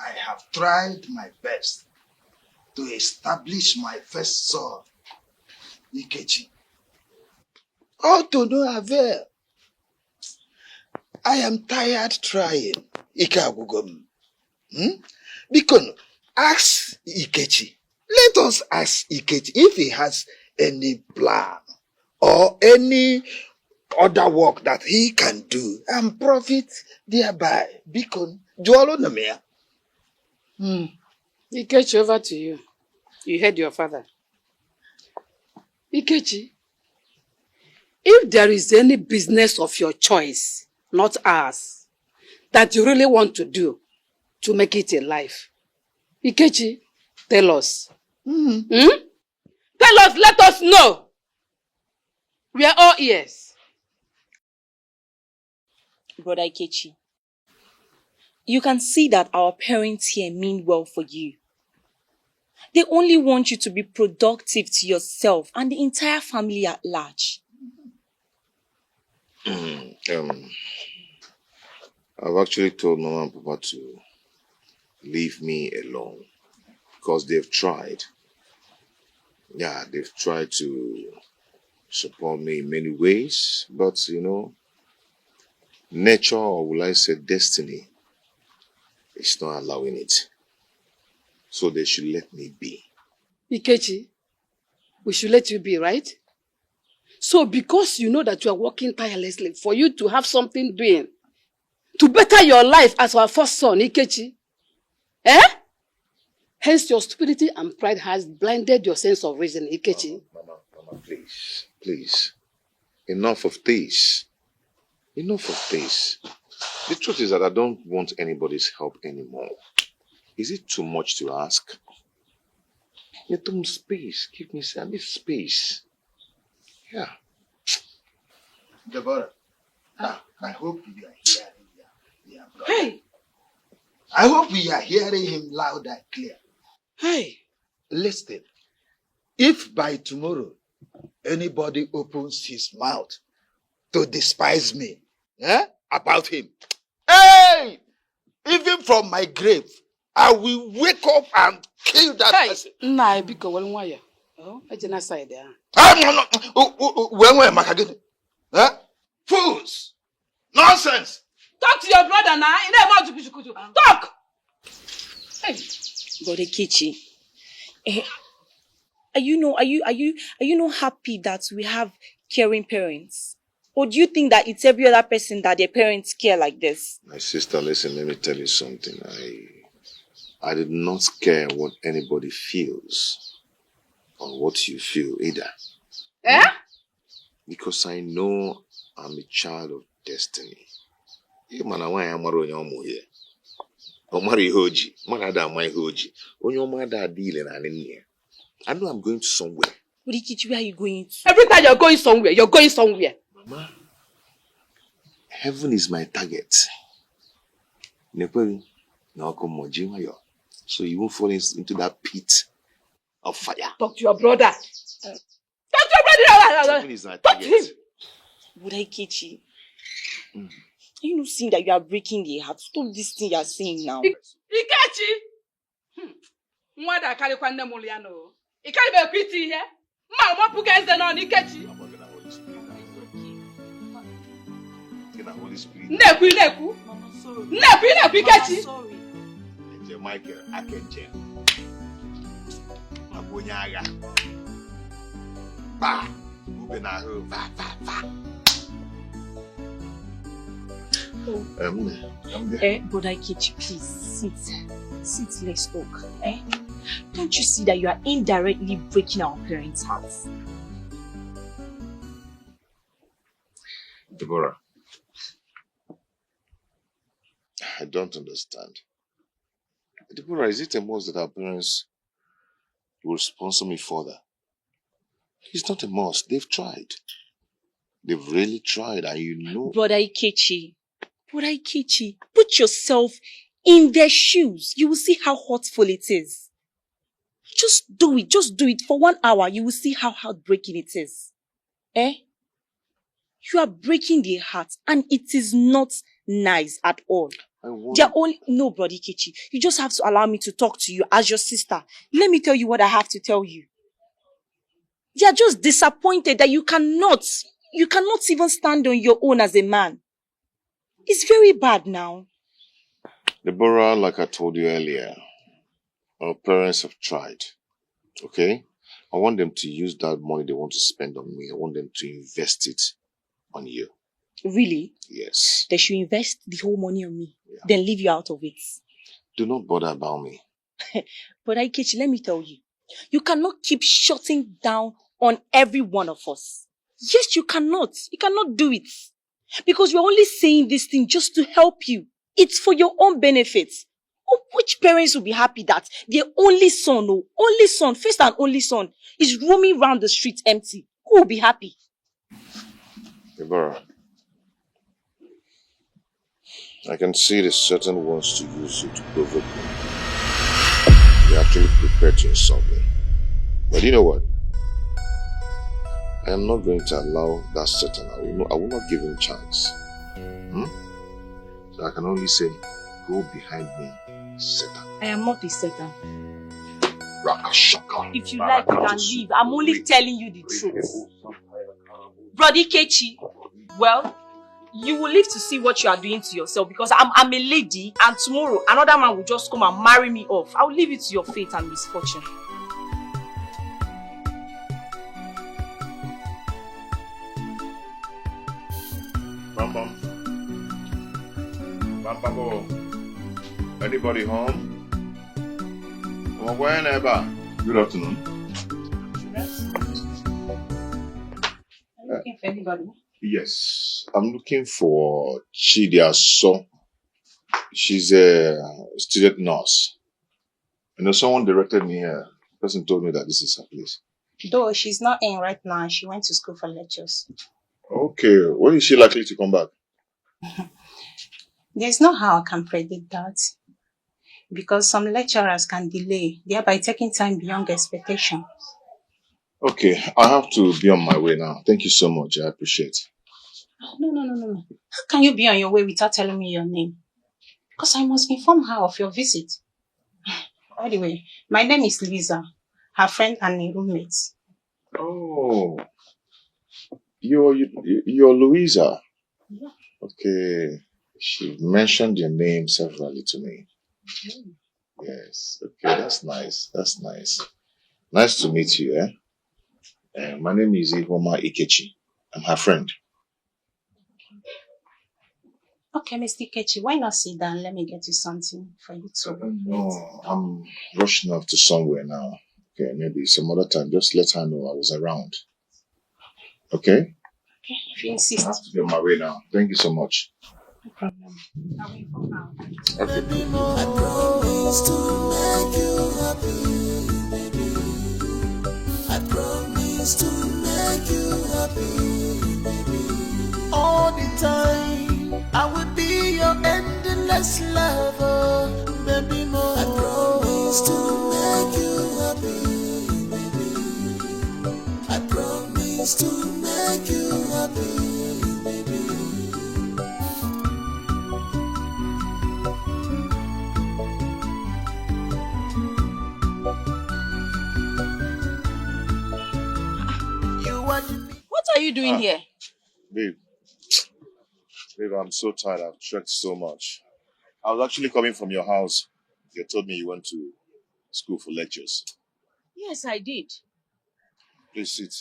I have tried my best to establish my first son, Ikechi. All to no avail. I am tired trying, Ikagugom. Because ask Ikechi. Let us ask Ikechi if he has any plan or any other work that he can do and profit thereby. Because Joalo Namea. Ikechi, over to you. You heard your father. Ikechi, if there is any business of your choice, not ours, that you really want to do to make it a life, Ikechi, tell us. Tell us, let us know. We are all ears. Brother Ikechi, you can see that our parents here mean well for you. They only want you to be productive to yourself and the entire family at large. I've actually told Mama and Papa to leave me alone because they've tried. Yeah, they've tried to support me in many ways, but nature, or will I say destiny, is not allowing it. So they should let me be. Ikechi, we should let you be, right? So because you know that you are working tirelessly for you to have something doing, to better your life as our first son, Ikechi, hence your stupidity and pride has blinded your sense of reason, Ikechi. Mama, please. Enough of this. Enough of this. The truth is that I don't want anybody's help anymore. Is it too much to ask? Give me space. Give me space. Yeah. Deborah, I hope you are hearing him. Hey! I hope we are hearing him loud and clear. Hey! Listen, if by tomorrow anybody opens his mouth to despise me about him, hey! Even from my grave, I will wake up and kill that person. Nah, because well, I just say there. Fools! Nonsense! Talk to your brother now. Talk! Hey, Brother Ikechi, are you not happy that we have caring parents? Or do you think that it's every other person that their parents care like this? My sister, listen, let me tell you something. I did not care what anybody feels or what you feel either. Because I know I'm a child of destiny. I know I'm going to somewhere. Ikechi, where are you going to? Every time you're going somewhere. Mama, heaven is my target. So you won't fall into that pit of fire. Talk to your brother. Heaven is my Talk to him. target. Brother Ikechi, you know, seeing that you are breaking the heart. Stop this thing you are saying now. Ikechi! Mwada kari kwa nne muliano. Ikari be kwiti ihe? Ma wapuga eze no Ikechi. Neku. Ikechi. Michael, Akenche. Abonyaga. Ba. Ubenaho. Va. Brother Ikechi, please sit, let's talk. Don't you see that you are indirectly breaking our parents' hearts? Deborah, I don't understand. Deborah, is it a must that our parents will sponsor me further? It's not a must. They've tried. They've really tried, and you know. Brother Ikechi, put yourself in their shoes. You will see how hurtful it is. Just do it for 1 hour. You will see how heartbreaking it is. You are breaking their hearts, and it is not nice at all. No, Brother Ikechi. You just have to allow me to talk to you as your sister. Let me tell you what I have to tell you. They are just disappointed that you cannot even stand on your own as a man. It's very bad now. Deborah, like I told you earlier, our parents have tried. Okay? I want them to use that money they want to spend on me. I want them to invest it on you. Really? Yes. They should invest the whole money on me, then leave you out of it. Do not bother about me. But Ikechi, let me tell you, you cannot keep shutting down on every one of us. Yes, you cannot. You cannot do it. Because you're only saying this thing just to help you. It's for your own benefit. Oh, which parents will be happy that their only son, first and only son, is roaming around the streets empty? Who will be happy? Deborah, I can see the certain wants to use you to provoke me. They're actually prepared to insult me. But you know what? I am not going to allow that Satan. I will not give him a chance. So I can only say, go behind me, Satan. I am not a Satan. Rakashaka. If you like, you can leave. I'm only telling you the truth. Brother Ikechi, well, you will live to see what you are doing to yourself, because I'm a lady, and tomorrow another man will just come and marry me off. I will leave it to your fate and misfortune. Bam. Anybody home? Whenever. Good afternoon. Are you looking for anybody? Yes, I'm looking for Chidiaso. She's a student nurse. You know, someone directed me here. The person told me that this is her place. Though she's not in right now, she went to school for lectures. Okay, when is she likely to come back? There's no how I can predict that, because some lecturers can delay, thereby taking time beyond expectation. Okay, I have to be on my way now. Thank you so much. I appreciate it. No. How can you be on your way without telling me your name? Because I must inform her of your visit. Anyway, my name is Lisa, her friend and a roommate. Oh, you're Louisa. Yeah. Okay, she mentioned your name severally to me. Yes. Okay, that's nice. Nice to meet you. My name is Ihoma Ikechi. I'm her friend. Okay, Mr. Ikechi, why not sit down? Let me get you something for you to eat. No, I'm rushing off to somewhere now. Okay, maybe some other time. Just let her know I was around. Okay? Okay, if you insist. I have to be on my way now. Thank you so much. No problem. I'll wait for now. Okay. I promise to make you happy, baby. I promise to make you happy, baby. All the time, I will be your endless lover, baby. More. I promise to make you happy, baby. I promise to make you happy, baby. What are you doing here? Babe, I'm so tired. I've trekked so much. I was actually coming from your house. You told me you went to school for lectures. Yes, I did. Please sit.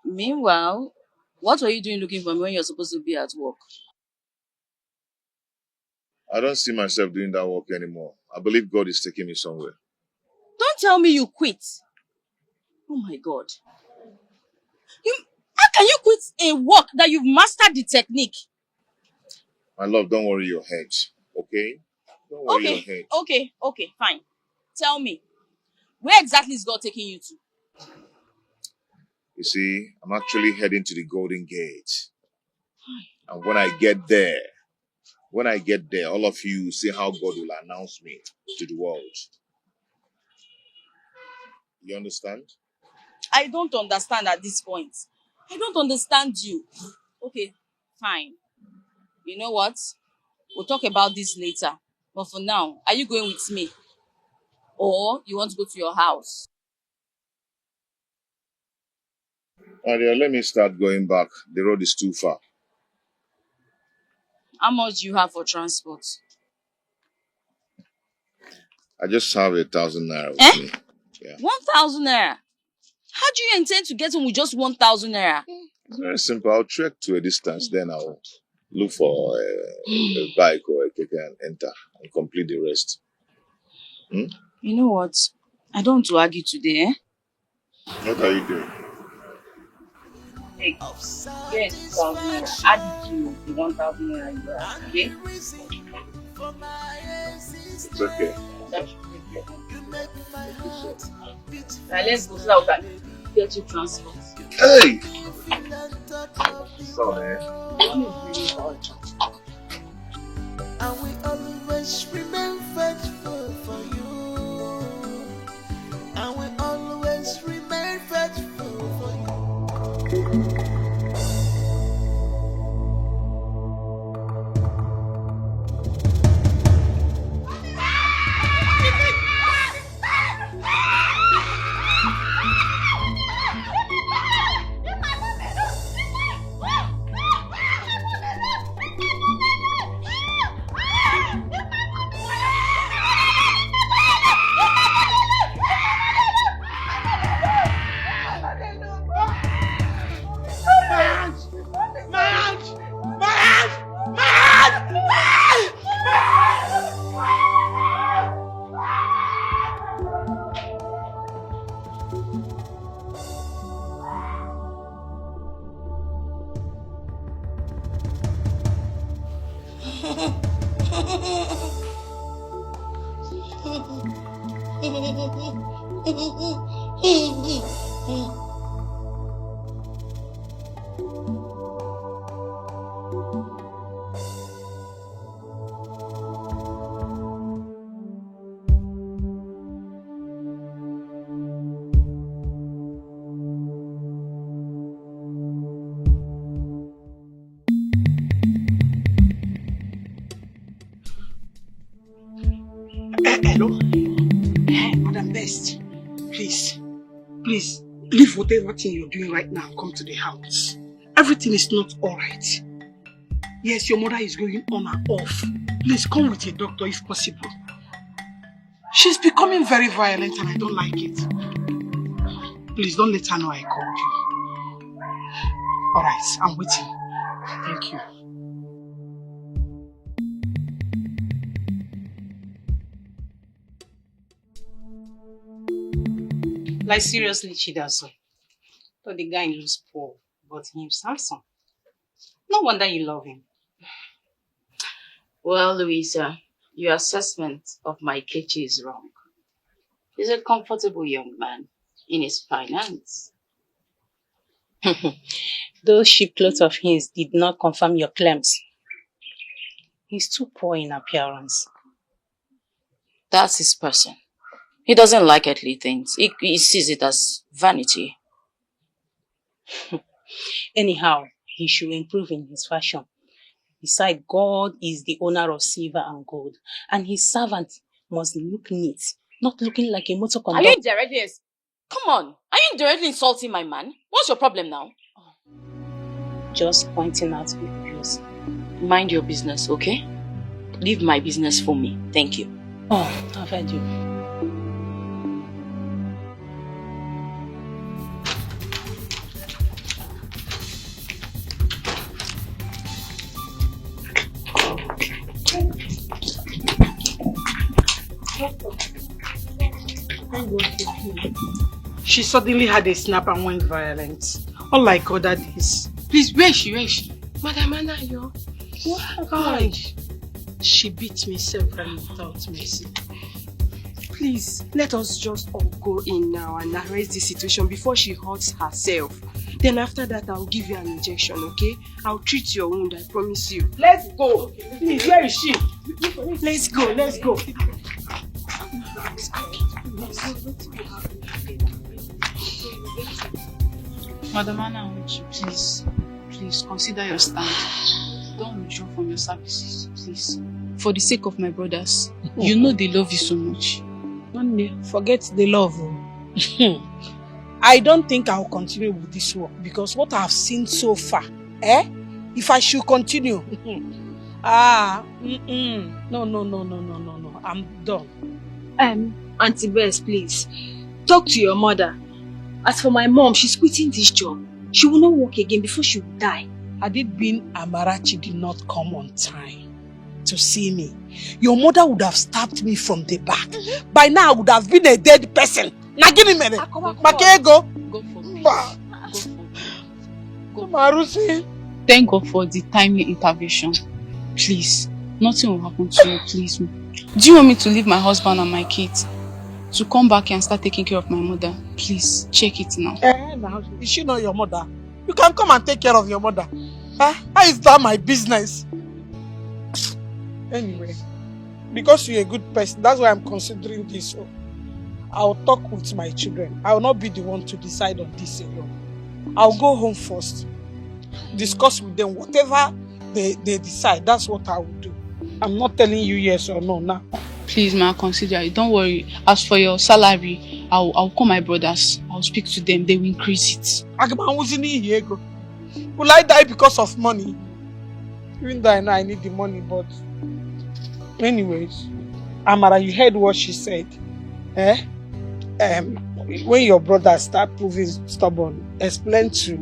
Meanwhile, what were you doing looking for me when you're supposed to be at work? I don't see myself doing that work anymore. I believe God is taking me somewhere. Don't tell me you quit. Oh my God. How can you quit a work that you've mastered the technique? My love, don't worry your head, okay? Don't worry your head. Okay, fine. Tell me, where exactly is God taking you to? You see, I'm actually heading to the Golden Gate. And when I get there, all of you see how God will announce me to the world. You understand? I don't understand at this point. I don't understand you. Okay, fine. You know what? We'll talk about this later. But for now, are you going with me? Or you want to go to your house? Adia, let me start going back. The road is too far. How much do you have for transport? I just have 1,000 naira with me. Yeah. 1,000 naira? How do you intend to get home with just 1,000 naira? It's very simple. I'll trek to a distance, then I'll look for a bike or a keke and enter and complete the rest. Hmm? You know what? I don't want to argue today, eh? What are you doing? Hey, yes, 2,000 naira. Add it to the 1,000 naira you have, okay? It's okay. Now let's go so that we can get you transport. Hey! Sorry. And we always remain faithful for you. And we always remain faithful for you. Hello? Madam Best, please, leave whatever thing you're doing right now. Come to the house. Everything is not alright. Yes, your mother is going on and off. Please come with a doctor if possible. She's becoming very violent and I don't like it. Please don't let her know I called you. Alright, I'm waiting. Thank you. Like seriously, Chidaso. So the guy looks poor, but he's handsome. No wonder you love him. Well, Louisa, your assessment of my Kechi is wrong. He's a comfortable young man in his finance. Those cheap clothes of his did not confirm your claims. He's too poor in appearance. That's his person. He doesn't like earthly things. He sees it as vanity. Anyhow, he should improve in his fashion. Besides, God is the owner of silver and gold, and his servant must look neat, not looking like a motor Are conductor. you indirectly? Come on. Are you indirectly insulting my man? What's your problem now? Just pointing out behaviors. Mind your business, okay? Leave my business for me. Thank you. Oh, I've heard you. She suddenly had a snap and went violent. Unlike other days. Please, where is she? Madam Anayo, what happened? She beat me severally without mercy. Please, let us just all go in now and arrest the situation before she hurts herself. Then after that, I'll give you an injection, okay? I'll treat your wound, I promise you. Let's go. Please, where is she? Let's go. Madam Anayo, please consider your stand. Don't withdraw from your services, please. For the sake of my brothers, you know they love you so much. Forget the love. I don't think I'll continue with this work because what I've seen so far, if I should continue, no, I'm done. Auntie Bess, please, talk to your mother. As for my mom, she's quitting this job. She will not work again before she will die. Had it been Amarachi did not come on time to see me, your mother would have stabbed me from the back. By now, I would have been a dead person. Now give me a Go for Thank God for the timely intervention. Please, nothing will happen to you, please. Do you want me to leave my husband and my kids to come back and start taking care of my mother? Please, check it now. Is she not your mother? You can come and take care of your mother. How is that my business? Anyway, because you're a good person, that's why I'm considering this. I'll talk with my children. I will not be the one to decide on this alone. I'll go home first, discuss with them. Whatever they decide, that's what I will do. I'm not telling you yes or no now. Please, ma, consider it. Don't worry. As for your salary, I'll call my brothers. I'll speak to them. They will increase it. Will I die because of money? Even though I know I need the money, but anyways, Amara, you heard what she said. When your brother start proving stubborn, explain to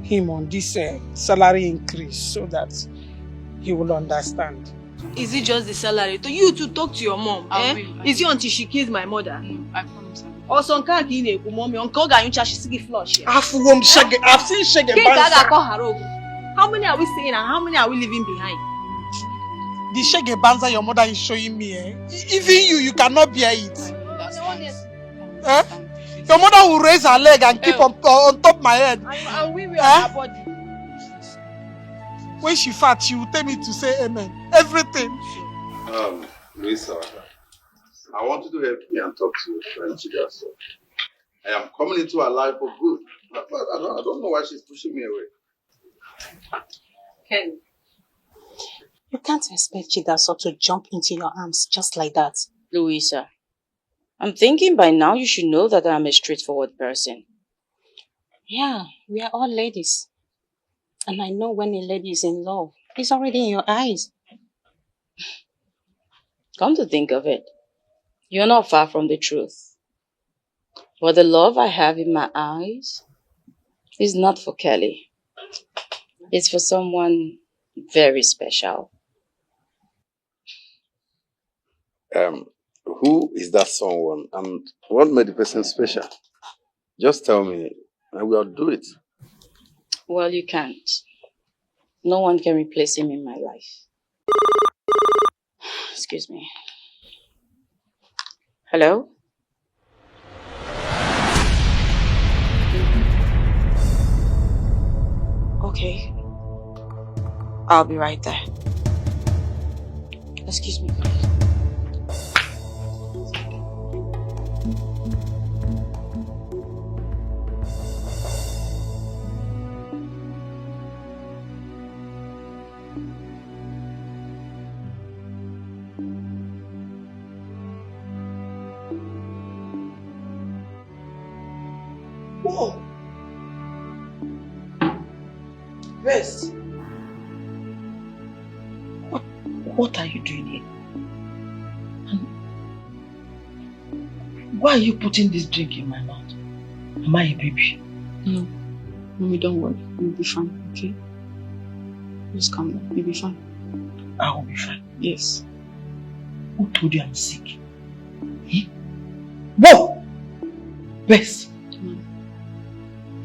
him on this salary increase so that he will understand. Is it just the salary? To you to talk to your mom? Is it until she kills my mother? I promise. Or some kind of mommy, uncle Ganyucha, she's still flush. I've seen Shaggy Banza. How many are we seeing and how many are we leaving behind? The Shaggy Banza your mother is showing me, even you cannot bear it. Your mother will raise her leg and keep on top of my head. And we will on her body. When she fat, she will tell me to say amen. Everything. Lisa, I want you to help me and talk to your friend Chigaso. I am coming into her life for good. But I don't know why she's pushing me away. Ken, You can't expect Chigaso to jump into your arms just like that. Louisa, I'm thinking by now you should know that I'm a straightforward person. Yeah, we are all ladies. And I know when a lady is in love, it's already in your eyes. Come to think of it, you're not far from the truth. But the love I have in my eyes is not for Kelly. It's for someone very special. Who is that someone and what made the person special? Just tell me and we'll do it. Well, you can't. No one can replace him in my life. Excuse me. Hello? Okay. I'll be right there. Excuse me, please. Whoa. Best. What are you doing here? And why are you putting this drink in my mouth? Am I a baby? No. Mommy, don't worry. You'll be fine, okay? Just calm down. You'll be fine. I will be fine. Yes. Who told you I'm sick? Eh? Whoa! Bess!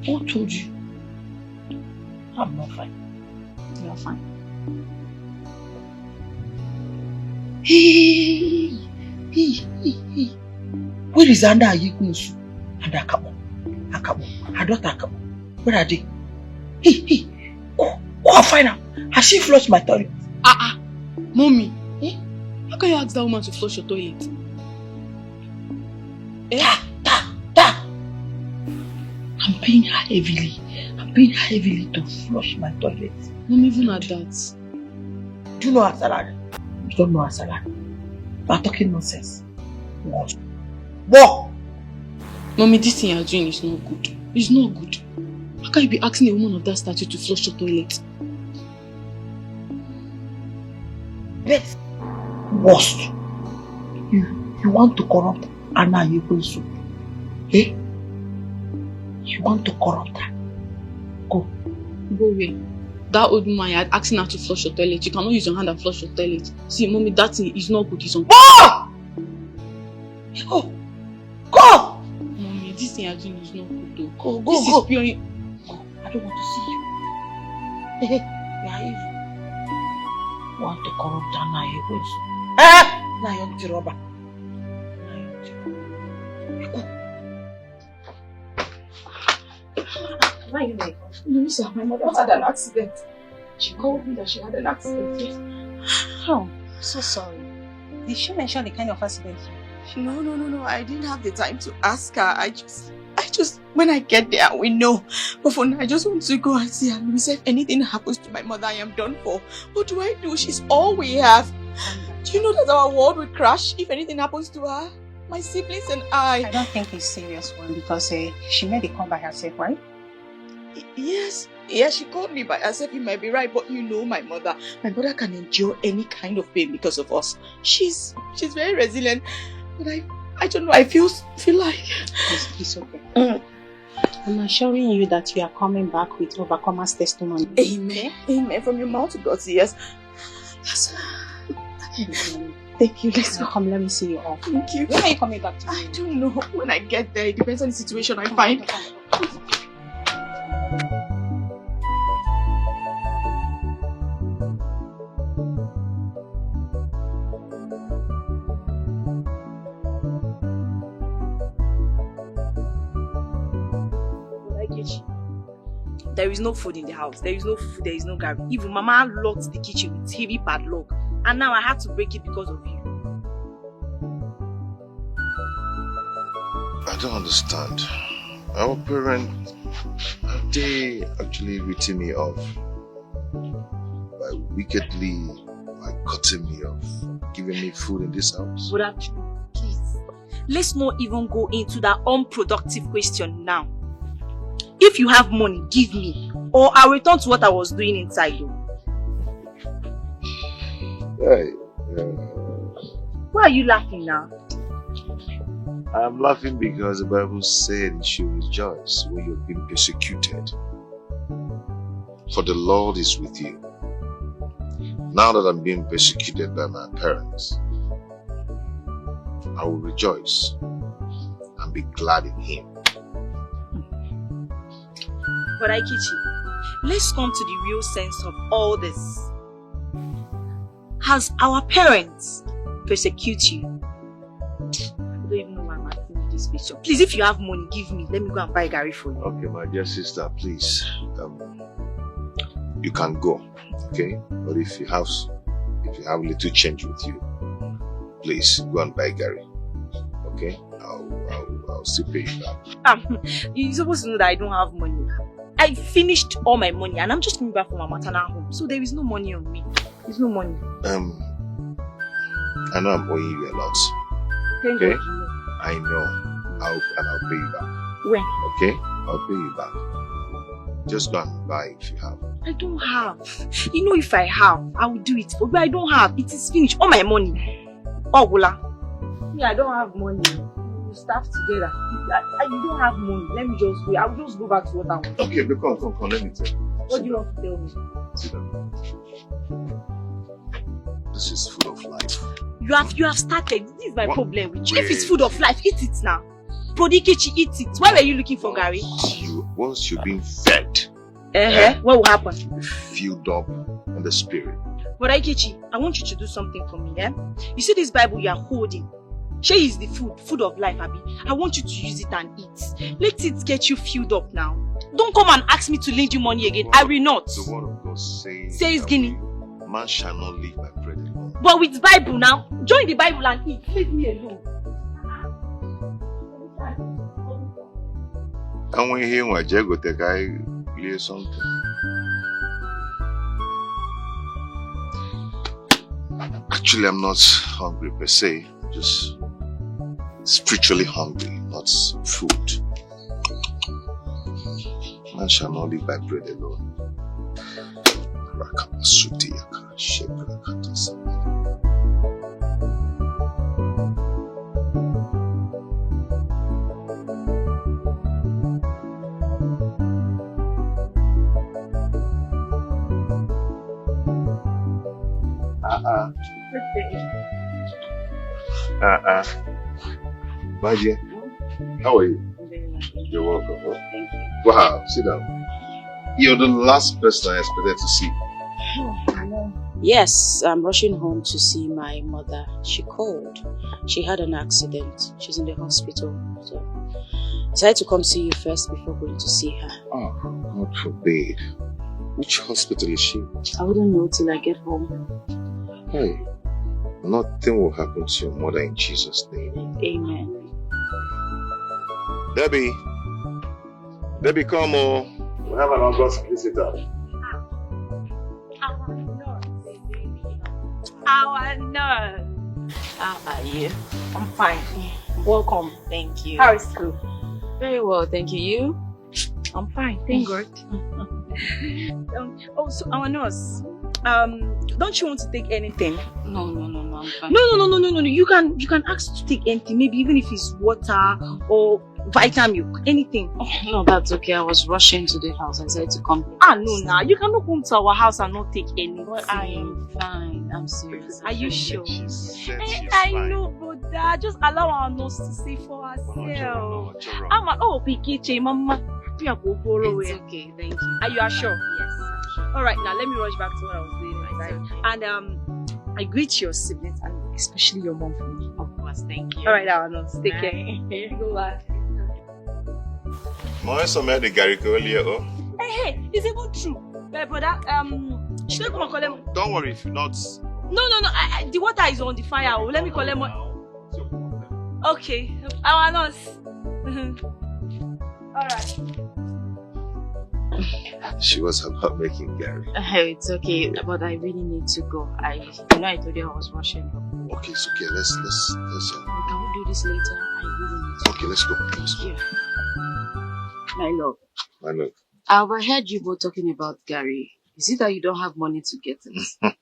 Who told you? I'm not fine. You are fine. Hey! Where is Anda Ayekunsu and Akabo? Her daughter Akabo. Where are they? Hey! Go and find her. Has she flushed my toilet? Mommy! Eh? How can you ask that woman to flush your toilet? Da! I'm paying her heavily. To flush my toilet. Mom, even at that. Do you know her salary? You don't know her salary. You are talking nonsense. What? Mommy, this thing you're doing is not good. It's not good. How can you be asking a woman of that stature to flush your toilet? Best. Worst. You want to corrupt Anna Ayekunsu? Eh? You want to corrupt her? Go away. That old woman you had asking her to flush your toilet. You cannot use your hand and flush your toilet. See, Mommy, that thing is not good. It's on. Go! Mommy, this thing you're doing is not good though. Go. This is pure. Go. I don't want to see you. You are evil. You want to corrupt Anna Ayekunsu? Now you're the robber. Why are you like? No, sir, my mother had an accident. She called me that she had an accident. Yes. Oh, so sorry. Did she mention the kind of accident? No. I didn't have the time to ask her. I just, when I get there, we know. But for now, I just want to go and see her. We said, if anything happens to my mother, I am done for. What do I do? She's all we have. Do you know that our world will crash if anything happens to her? My siblings and I. I don't think it's a serious one because she made a call by herself, right? Yes, she called me by herself. You might be right, but you know my mother. My mother can endure any kind of pain because of us. She's very resilient. But I don't know. I feel like it's okay. I'm assuring you that you are coming back with overcomer's testimony. Amen. Amen. From your mouth to God's ears. Yes. Thank you. Let's go. Come, let me see you off. Thank you. When are you coming back to me? I don't know. When I get there, it depends on the situation I find. There is no food in the house. There is no food. There is no garbage. Even Mama locked the kitchen with heavy padlock, and now I had to break it because of you. I don't understand. Our parents, have they actually written me off by cutting me off, giving me food in this house? But actually, please, let's not even go into that unproductive question now. If you have money, give me, or I'll return to what I was doing inside you. Why are you laughing now? I'm laughing because the Bible said you should rejoice when you've been persecuted. For the Lord is with you. Now that I'm being persecuted by my parents, I will rejoice and be glad in Him. But Aikichi, let's come to the real sense of all this. Has our parents persecuted you? I don't even know why I'm asking you this question. Please, if you have money, give me. Let me go and buy Gary for you. Okay, my dear sister, please. You can go, okay? But if you have little change with you, please go and buy Gary. Okay? I'll still pay you back. You're supposed to know that I don't have money. I finished all my money and I'm just coming back from my maternal home. So there is no money on me. There's no money. I know I'm owing you a lot. Thank okay? God you know. I know. I'll pay you back. When? Okay? I'll pay you back. Just go and buy if you have. I don't have. You know, if I have, I will do it. But I don't have. It is finished. All my money. Oh, Gula. Me, I don't have money. We staff together. You don't have money. Let me just go. I'll just go back to what I want. Okay, but come, let me tell you. What do you want to tell me? Sit down. This is food of life. You have started. This is my problem with you. Wait. If it's food of life, eat it now. Prodikechi, eat it. Why were you looking for Gary? Once you're being fed, what will happen? Filled up in the spirit. But Ikechi, I want you to do something for me, You see this Bible you are holding? She is the food of life, Abi. I want you to use it and eat. Let it get you filled up now. Don't come and ask me to lend you money again. I will not. The word of God says, Guinea. Man shall not live by bread alone. But with Bible now, join the Bible and eat. Leave me alone. And when he was Jago, the guy clear something. Actually, I'm not hungry per se, just spiritually hungry, not food. Man shall not live by bread alone. My dear, how are you? You're welcome. Huh? Thank you. Wow, sit down. You're the last person I expected to see. Yes, I'm rushing home to see my mother. She called. She had an accident. She's in the hospital. So I decided to come see you first before going to see her. Oh, God forbid. Which hospital is she? I wouldn't know till I get home. Hey, nothing will happen to your mother in Jesus' name. Amen. Debbie, come on. We have an August visitor. Our nurse. How are you? I'm fine. Welcome. Thank you. How is school? Very well, thank you. You? I'm fine, thank God. So our nurse, don't you want to take anything? No, I'm fine. No. You can ask to take anything, maybe even if it's water or vitamin milk, anything. Oh, no, that's okay. I was rushing to the house. I said to come. No, you cannot come to our house and not take anything. Well, I am fine. I'm serious. Are you sure? I know, brother. Just allow our nurse to say for herself. Pikiche, Mama. It's okay, thank you. Are you sure? Yes. Alright, now let me rush back to what I was doing. Right? Okay. And I greet your siblings and especially your mom for me. Of course, thank you. Alright, our nurse. Take care. Go back. The Gary earlier, oh? Hey, it's even true. My brother, should I come and call him? Don't worry if you're not. No. The water is on the fire. Oh. Let me call him. Okay, our nurse. Alright. She was about making Gary. It's okay, but I really need to go. I told you I was rushing. Okay, it's okay. Let's. Can we do this later? I really need to. Okay, let's go. Yeah. My love. I overheard you both talking about Gary. Is it that you don't have money to get it?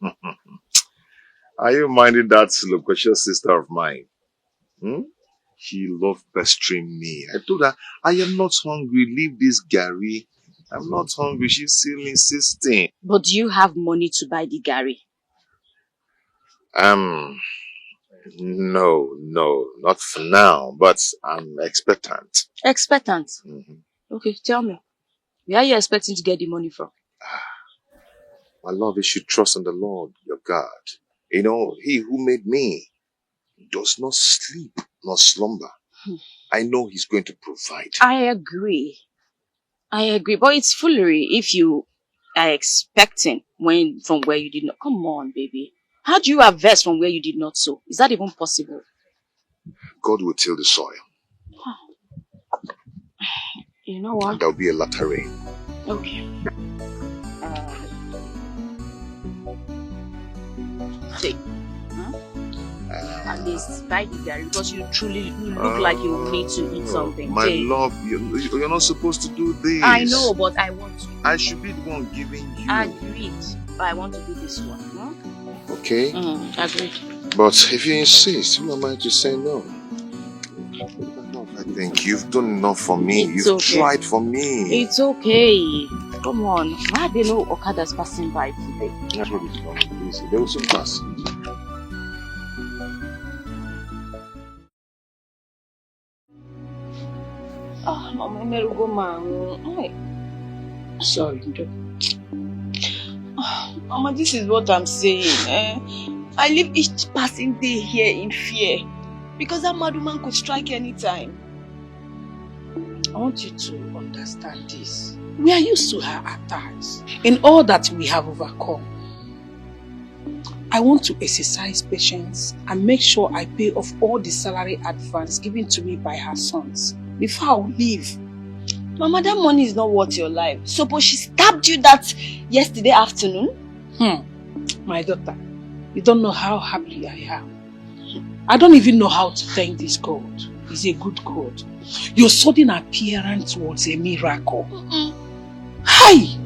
Are you minding that loquacious sister of mine? She loved pestering me. I told her, I am not hungry. Leave this Gary. I'm not hungry. She's still insisting. But do you have money to buy the Gary? No, not for now. But I'm expectant. Expectant? Mm-hmm. Okay, tell me. Where are you expecting to get the money from? My love, you should trust in the Lord, your God. You know, He who made me does not sleep nor slumber. I know He's going to provide. I agree, but it's foolery if you are expecting from where you did not. Come on, baby. How do you harvest from where you did not sow? Is that even possible? God will till the soil. You know what? And there'll be a latter rain. Okay. Take. at least buy the garri because you look like you need to eat something. My love, you're not supposed to do this. I know, but I want to. I should be the one giving you. Agreed. But I want to do this one. Huh? Okay? Agreed. But if you insist, who am I to say no? I think you've done enough for me. You've tried for me. It's okay. Come on. Why are there no Okadas passing by today? That's what it's called. They will soon pass. Oh, Mama, I'm go man. Sorry, Mama, this is what I'm saying. I live each passing day here in fear because that mad woman could strike anytime. I want you to understand this. We are used to her attacks. In all that we have overcome, I want to exercise patience and make sure I pay off all the salary advance given to me by her sons before I leave. Mama, that money is not worth your life. Suppose she stabbed you that yesterday afternoon? My daughter, you don't know how happy I am. I don't even know how to thank this God. He's a good God. Your sudden appearance was a miracle. Hi!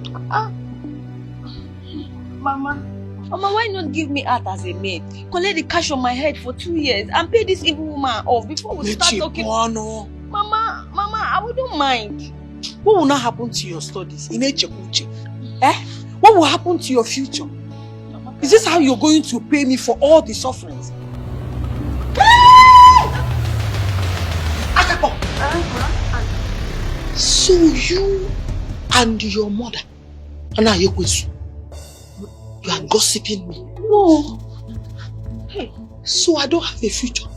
Mama, why not give me out as a maid? Collect the cash on my head for 2 years and pay this evil woman off before we start talking. Mama, I wouldn't mind. What will not happen to your studies? What will happen to your future? Is this how you're going to pay me for all the sufferings? So you and your mother, you are gossiping me? No. Hey, so I don't have a future?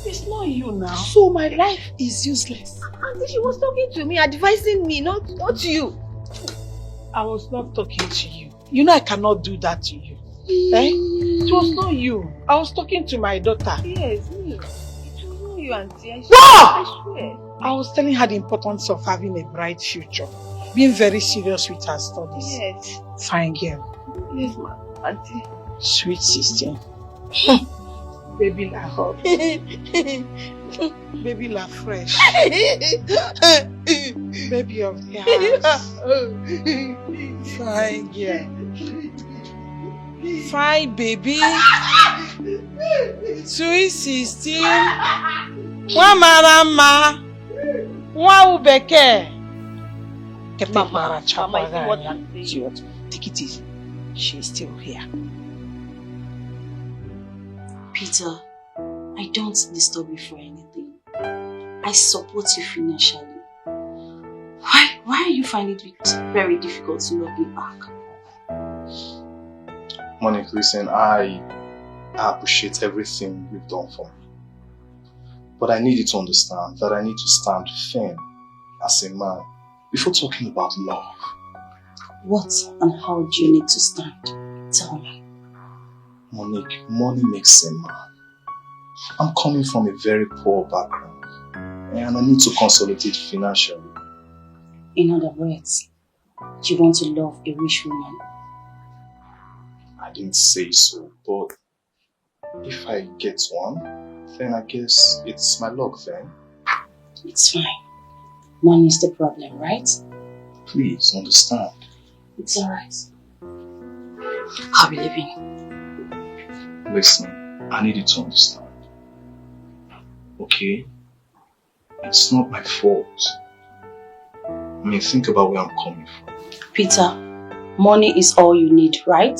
It's not you now. So my life is useless. Auntie, she was talking to me, advising me, not you. I was not talking to you. You know I cannot do that to you. It was not you. I was talking to my daughter. Yes, me. It was not you, Auntie. I swear. I was telling her the importance of having a bright future. Being very serious with her studies. Yes. Fine girl. Yes, ma. Auntie. Sweet sister. Baby la hot. Baby la fresh. Baby of the house. Fine girl. Fine baby. Sweet sister. Wamarama. Waubeke. Mama, is what I'm saying? Take it easy. She's still here. Peter, I don't disturb you for anything. I support you financially. Why are you finding it very difficult to love me back? Monique, listen, I appreciate everything you've done for me. But I need you to understand that I need to stand firm as a man before talking about love. What and how do you need to stand? Tell me. Monique, money makes a man. I'm coming from a very poor background and I need to consolidate financially. In other words, you want to love a rich woman? I didn't say so, but if I get one, then I guess it's my luck then. It's fine. Money is the problem, right? Please understand. It's alright. I'll be leaving. Listen, I need you to understand. Okay? It's not my fault. I mean, think about where I'm coming from. Peter, money is all you need, right?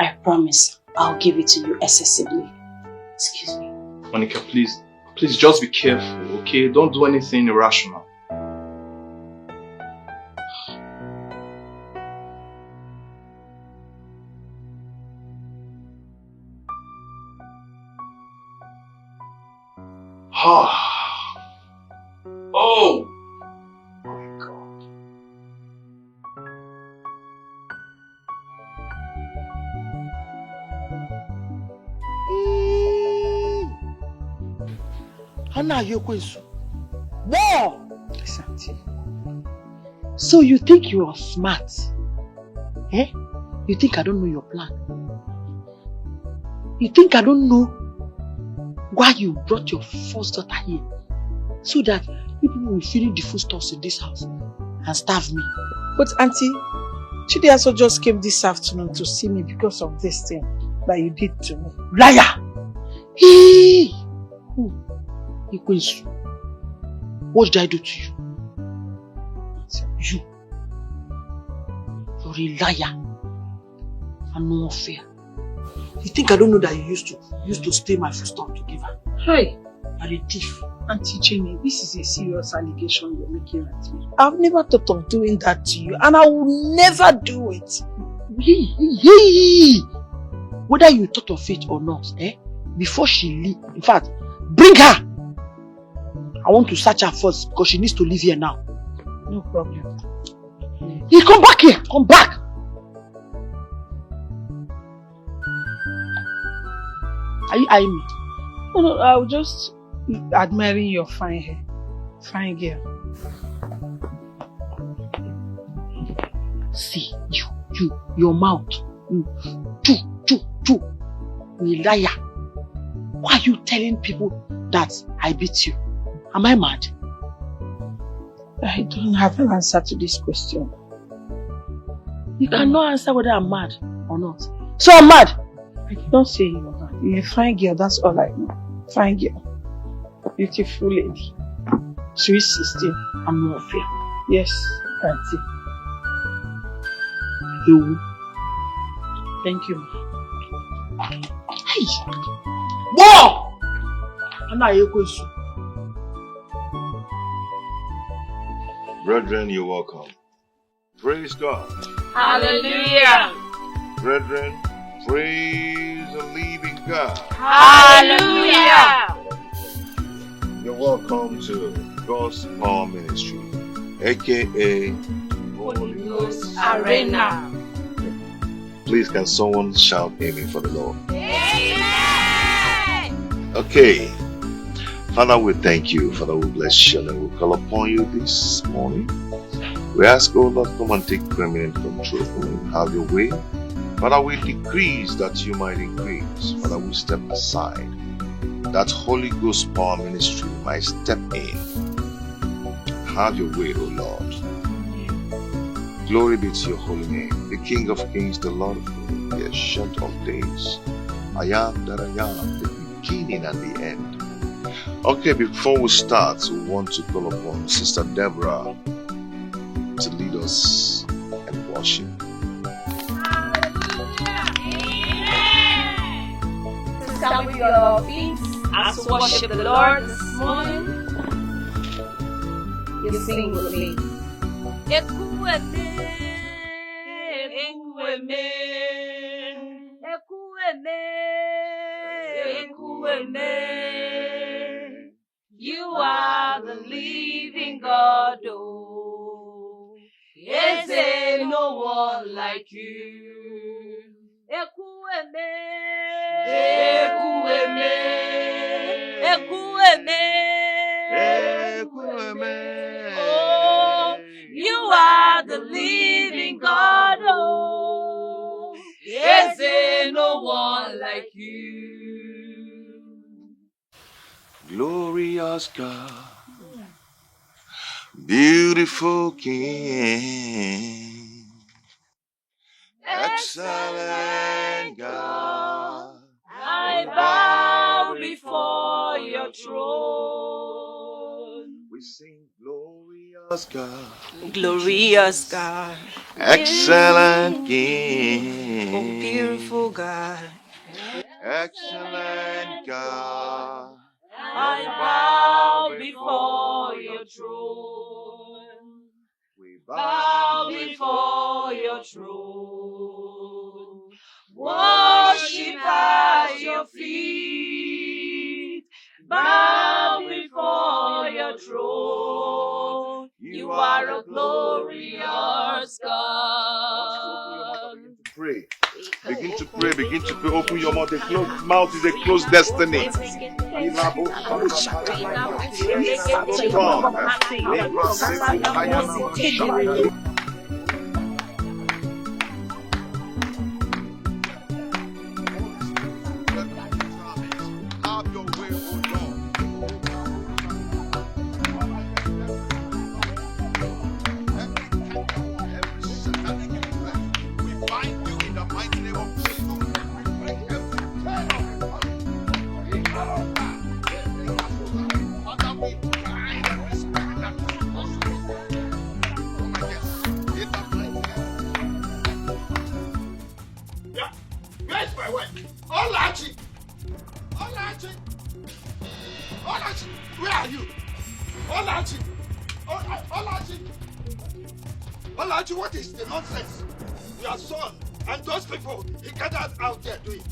I promise I'll give it to you excessively. Excuse me. Monica, please just be careful, okay? Don't do anything irrational. Oh! My God. Wow! So you think you are smart? You think I don't know your plan? You think I don't know why you brought your first daughter here, so that people will finish the foodstuffs in this house and starve me. But Auntie, Chidiaso just came this afternoon to see me because of this thing that you did to me. Liar! Hey! Who? Ikwensu. What did I do to you? You. You're a liar. And no fair. You think I don't know that you used to steal my foodstuff to give her? Hey! You're a thief. Auntie Jenny, this is a serious allegation you're making at me. I've never thought of doing that to you, and I will never do it. Whether you thought of it or not, before she leave, in fact, bring her! I want to search her first because she needs to live here now. No problem. You come back here! Come back! Are you eyeing me? No, I was just admiring your fine hair. Fine girl. See, your mouth. You a liar. Why are you telling people that I beat you? Am I mad? I don't have an answer to this question. You cannot answer whether I'm mad or not. So I'm mad! I don't say you're mad. You're a fine girl, that's all I know. Fine girl. Beautiful lady. Sweet 16. I'm not fair. Yes, Auntie. You. Thank you. Hey! Whoa! I'm not here. Brethren, you're welcome. Praise God. Hallelujah. Brethren, praise the living God. Hallelujah. You're welcome to God's Power Ministry, aka Holy Ghost Arena. Please, can someone shout amen for the Lord? Amen. Okay. Father, we thank you. Father, we bless you and we call upon you this morning. We ask, oh Lord, come and take permanent control. Have your way. Father, we decrease that you might increase. Father, we step aside that Holy Ghost Power Ministry might step in. Have your way, O Lord. Glory be to your holy name, the King of Kings, the Lord of Lords, the Ancient of Days. I am that I am, the beginning and the end. Okay, before we start, we want to call upon Sister Deborah to lead us in worship. Stand with your feet as we worship the Lord this morning. You sing with me. Ekuweme, ekuweme, ekuweme, ekuweme. You are the living God, oh. Is there no one like you? Ekuweme, ekuweme, ekuweme, ekuweme. Oh, you are the living God, oh. Is there no one like you? Glorious God, beautiful King, excellent God, I bow before your throne. we sing glorious God, Glorious God, excellent King, oh beautiful God, excellent God, I bow before your throne. we Bow before your throne. Worship at your feet. Bow before your throne. You are a glorious God. Pray. Begin to pray. Begin to pray. Open your mouth. A closed mouth is a closed destiny. Have your way, Where are you? Olachi! Olachi! Olachi, what is the nonsense your son and those people he gathered out there doing?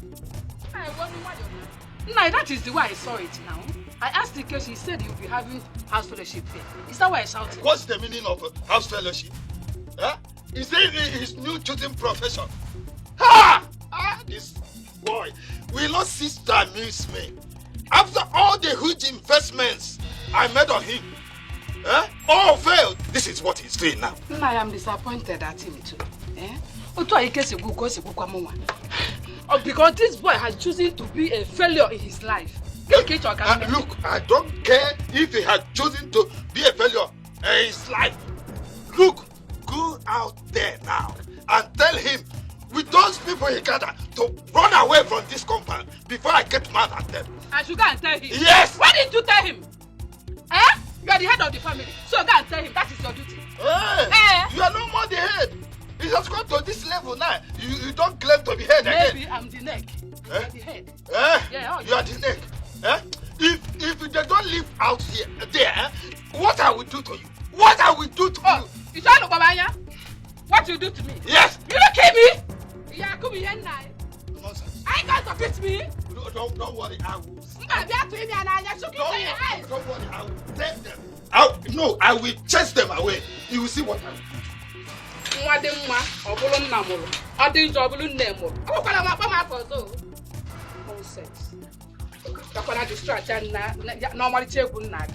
Nah, that is the way I saw it now. I asked the case, he said you'll be having house fellowship here. Is that why I shouted? What's the meaning of house fellowship? Huh? Is it his new chosen profession? Ha! This boy will not cease to amuse me. After all the huge investments I made on him, all failed. This is what he's doing now. I am disappointed at him too. Because this boy has chosen to be a failure in his life. Look, I don't care if he had chosen to be a failure in his life. Look, go out there now and tell him with those people he gathered to run away from this compound before I get mad at them. I should go and tell him? Yes! Why didn't you tell him? You are the head of the family, so go and tell him that is your duty. You are no more the head. He has got to this level now. You don't claim to be head again. Maybe I'm the neck. You are the head. Yeah, you are the neck. If they don't live out here, there, what I will do to you? What I will do to you? You trying to Babanya? What you do to me? Yes. You don't kill me? Yeah, come here now. Nonsense. I ain't going to beat me. Don't worry, I will. Don't worry, I will take them. No, I will chase them away. You will see what I will do. Nonsense. That's what I distract and normally take one night.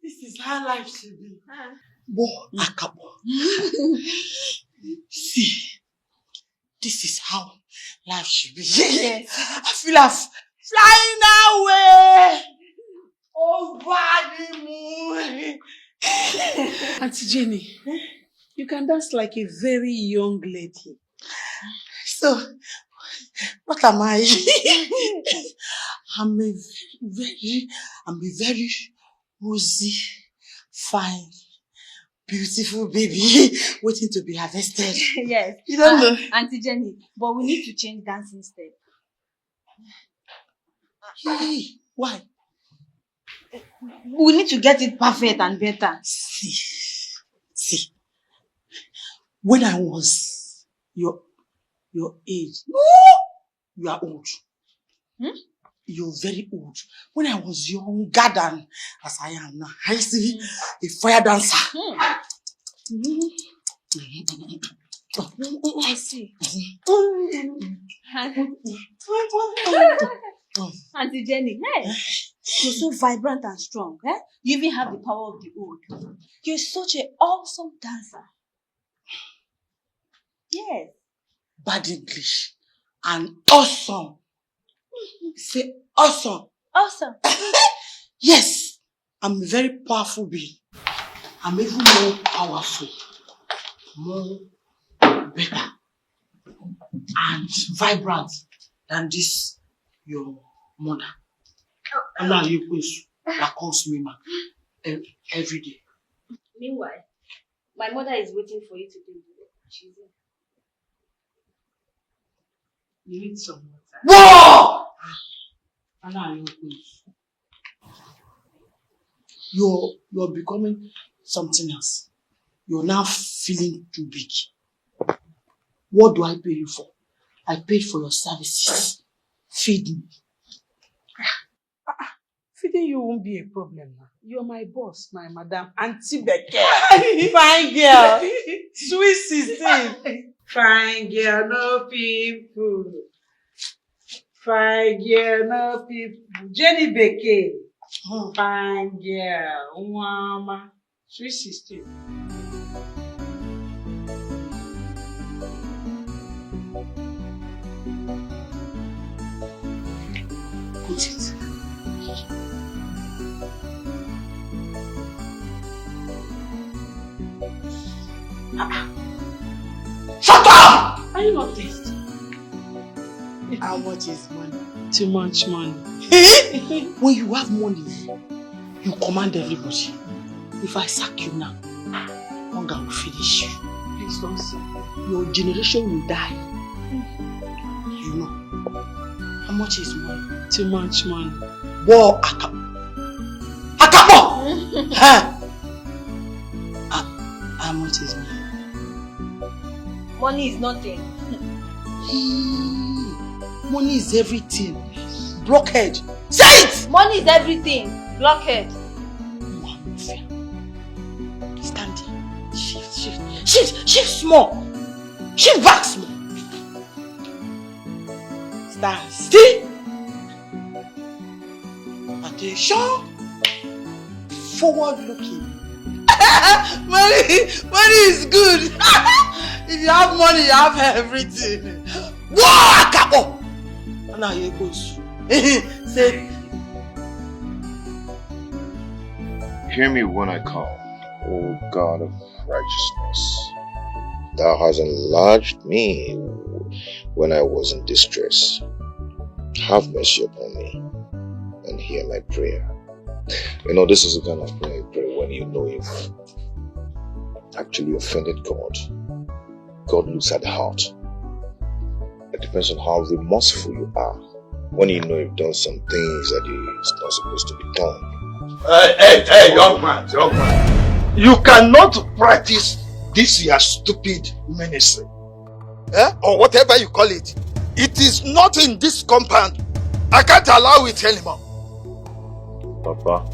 This is how life should be. See, this is how life should be. Yes. I feel like flying away over the moon. Auntie Jenny, you can dance like a very young lady. So, what am I? I'm a very rosy, fine, beautiful baby waiting to be harvested. Yes. You don't know. Auntie Jenny, but we need to change dancing step. Hey, why? We need to get it perfect and better. See. When I was your age, you are old. You're very old. When I was younger than as I am now, I used to be a fire dancer. I see. Auntie Jenny, hey, you're so vibrant and strong. You even have the power of the old. You're such an awesome dancer. Yes. Bad English and awesome. Say awesome. Awesome. Yes, I'm a very powerful being. I'm even more powerful, more better, and vibrant than this your mother. And now you push that calls me man every day. Meanwhile, my mother is waiting for you to do it. She's in. You need some water. Whoa! And now you push. You're becoming something else. You're now feeling too big. What do I pay you for? I paid for your services. Feed me. Feeding you won't be a problem now. You're my boss, my madam, Auntie Dikeh. Fine girl. Sweet 16. Fine girl, no people. Fine girl, no people. Jenny Beke. Fine girl, mama. Sweet 16. Put it. Shut up! Are you not tasty? How much is money? Too much money. When you have money, you command everybody. If I sack you now, hunger will finish you. Please don't say. Your generation will die. You know. How much is money? Too much money. Whoa, Akapo! How much is money? Money is nothing. Money is everything. Blockhead. Say it! Money is everything. Blockhead. Stand there. Shift small. Shift back small. Stand still. Attention. Forward looking. Money is good. If you have money, you have everything. Whoa, Akapo! Now here goes. Say. Hear me when I call, O God of righteousness. Thou hast enlarged me when I was in distress. Have mercy upon me and hear my prayer. You know, this is the kind of prayer you pray when you know you've actually offended God. God looks at the heart. It depends on how remorseful you are. When you know you've done some things that is not supposed to be done. Hey, young man. You cannot practice this your stupid ministry. Or whatever you call it. It is not in this compound. I can't allow it anymore. Papa,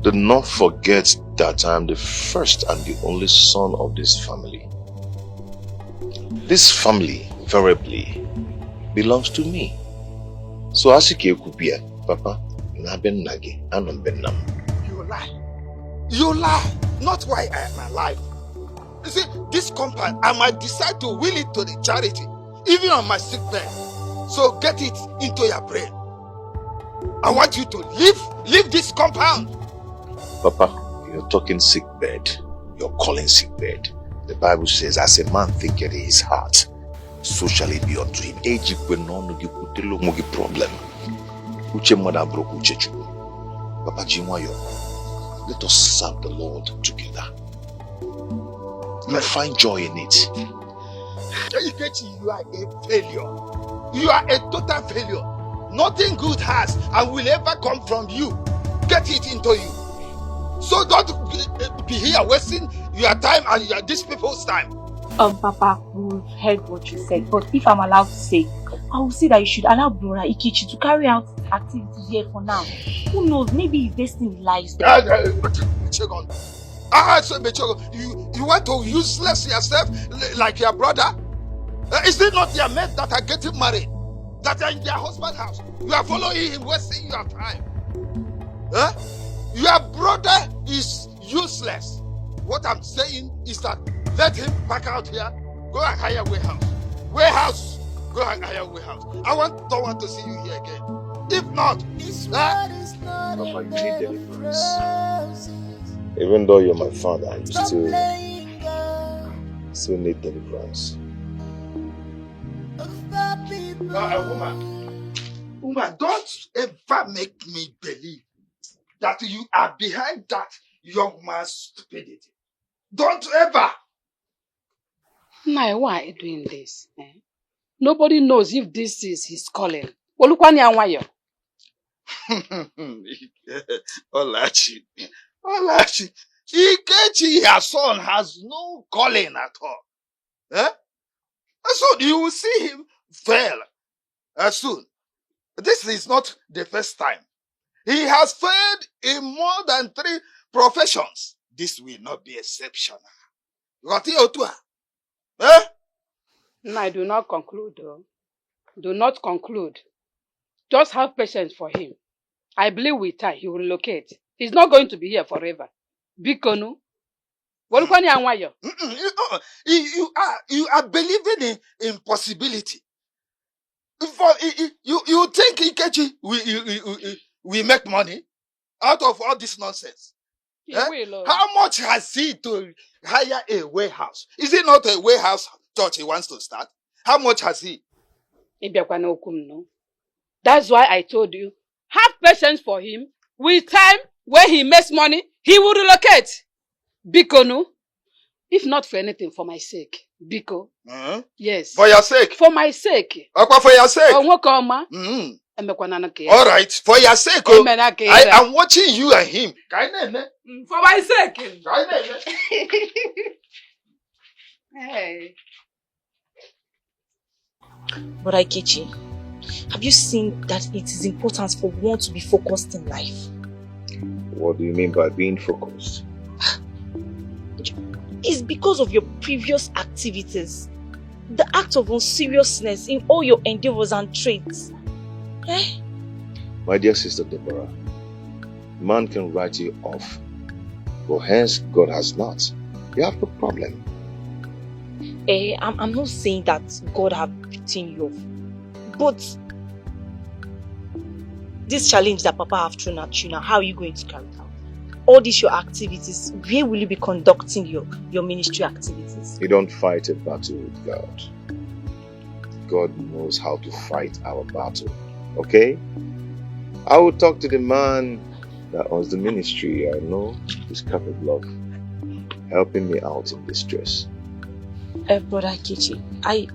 do not forget that I am the first and the only son of this family. This family, variably, belongs to me. So Asike Kupia, Papa, Naben Nagi, Anam Benam. You lie. You lie. Not why I am alive. You see, this compound, I might decide to will it to the charity, even on my sick bed. So get it into your brain. I want you to leave this compound. Papa, you're talking sick bed. You're calling sick bed. The Bible says, as a man thinketh in his heart, so shall it be unto him. Problem. Papa Jimwayo, let us serve the Lord together. You find joy in it. You are a failure. You are a total failure. Nothing good has and will ever come from you. Get it into you. So don't be here wasting your time and these people's time. Papa, we've heard what you said, but if I'm allowed to say, I will say that you should allow Brother Ikichi to carry out activities here for now. Who knows, maybe his destiny lies there. You want to useless yourself like your brother? Is it not your mate that are getting married? That are in their husband's house? You are following him, wasting your time. Your brother is useless. What I'm saying is that let him back out here. Go and hire warehouse. Go and hire warehouse. Don't want to see you here again. If not, Papa, you need deliverance. Even though you're my father, you still need deliverance. Woman, don't ever make me believe that you are behind that young man's stupidity. Don't ever. Now, why are you doing this? Nobody knows if this is his calling. Olachi, Ikechi, your son, has no calling at all. So you will see him fail soon. This is not the first time. He has failed in more than 3 professions. This will not be exceptional. Eh? No, I do not conclude, though. Do not conclude. Just have patience for him. I believe with time he will relocate. He's not going to be here forever. Bikonu. You are believing in impossibility. You think Ikechi we make money out of all this nonsense? How much has he to hire a warehouse? Is it not a warehouse church he wants to start? How much has he? That's why I told you, have patience for him. With time, when he makes money, he will relocate. Bikonu. If not for anything, for my sake. Biko. Yes. For your sake? For my sake. For your sake? All right. For your sake. I am watching you and him. For my sake. Hey. But Ikechi, have you seen that it is important for one to be focused in life? What do you mean by being focused? It's because of your previous activities. The act of unseriousness in all your endeavors and traits. Eh? My dear sister Deborah, man can write you off, but hence God has not. You have no problem. I'm not saying that God have written you off, but this challenge that Papa have thrown at you now, how are you going to carry it out? All these your activities, where will you be conducting your ministry activities? You don't fight a battle with God. God knows how to fight our battle. Okay? I will talk to the man that owns the ministry. I know he's capable of helping me out in distress. Brother Ikechi, I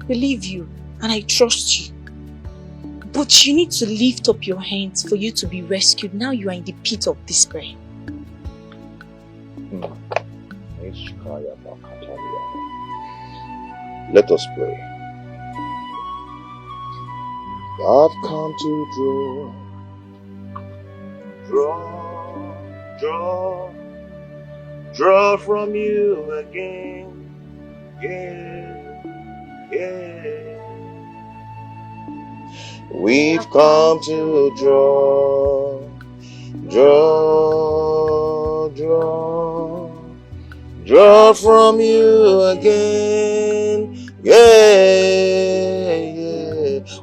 believe you and I trust you. But you need to lift up your hands for you to be rescued. Now you are in the pit of despair. Let us pray. I've come to draw from you again. Yeah. We've come to draw from you again. Yeah.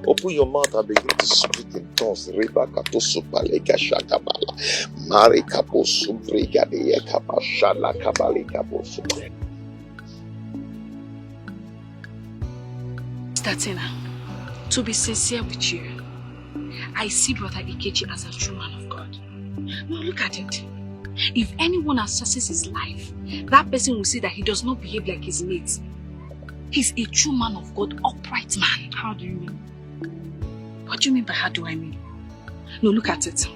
Open your mouth and begin to speak in tongues. Rebecca to Supaleka Shatabala. Marika Posumbriga de Ekapashala Kabalika Posum. Statina, to be sincere with you, I see Brother Ikechi as a true man of God. Now look at it. If anyone assesses his life, that person will see that he does not behave like his mates. He's a true man of God, upright man. How do you mean? What do you mean by how do I mean? No, look at it.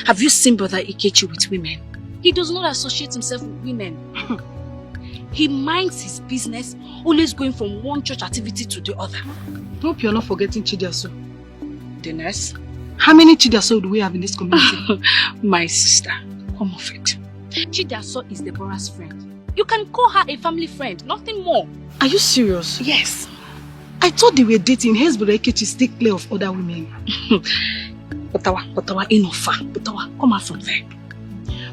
Have you seen Brother Ikechi with women? He does not associate himself with women. He minds his business, always going from one church activity to the other. Hope you're not forgetting Chidiaso. The nurse? How many Chidiaso do we have in this community? My sister, come off it. Chidiaso is Deborah's friend. You can call her a family friend, nothing more. Are you serious? Yes. I thought they were dating, hence Brother Ikechi stay clear of other women. Botawa, enough. Botawa, come out from there.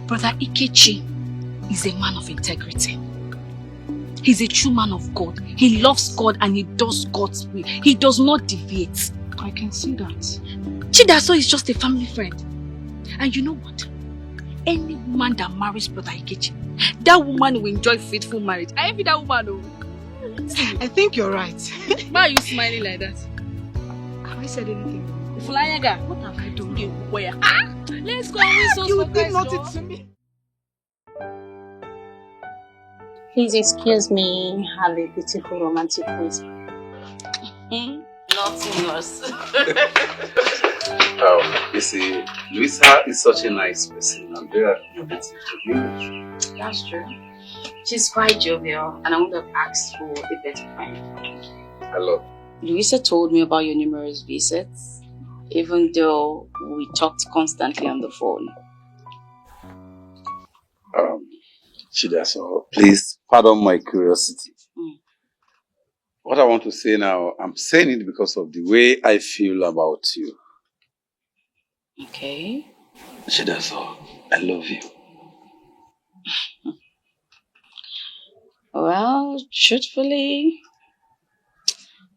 Brother Ikechi is a man of integrity. He's a true man of God. He loves God and he does God's will. He does not deviate. I can see that. Chidaso is just a family friend. And you know what? Any woman that marries Brother Ikechi, that woman will enjoy faithful marriage. I envy that woman. I think you're right. Why are you smiling like that? Have I said anything? Flyaga, what have I done? Where? Let's go and win some You did nothing to me. Please excuse me, have a beautiful romantic place. Nothing else. You see, Luisa is such a nice person and very beautiful. That's true. She's quite jovial and I would have asked for a better friend. Hello. Luisa told me about your numerous visits. even though we talked constantly on the phone. Chidaso, please pardon my curiosity. What I want to say now, I'm saying it because of the way I feel about you. Okay. Chidaso, I love you. Well, truthfully,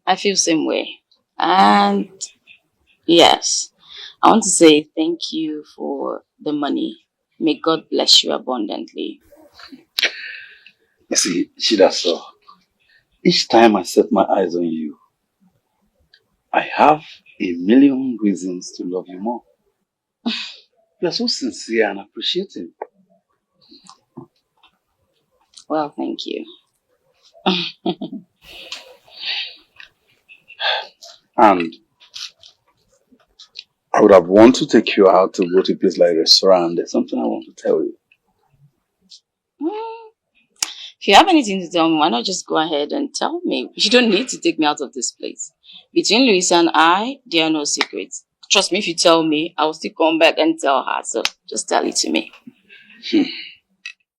I feel the same way. And yes, I want to say thank you for the money. May God bless you abundantly. You see, Chidaso, each time I set my eyes on you, I have a million reasons to love you more. You are so sincere and appreciative. Well, thank you. And I would have wanted to take you out to go to a place like a restaurant. There's something I want to tell you. If you have anything to tell me, why not just go ahead and tell me? You don't need to take me out of this place. Between Louisa and I, there are no secrets. Trust me, if you tell me, I will still come back and tell her. So just tell it to me.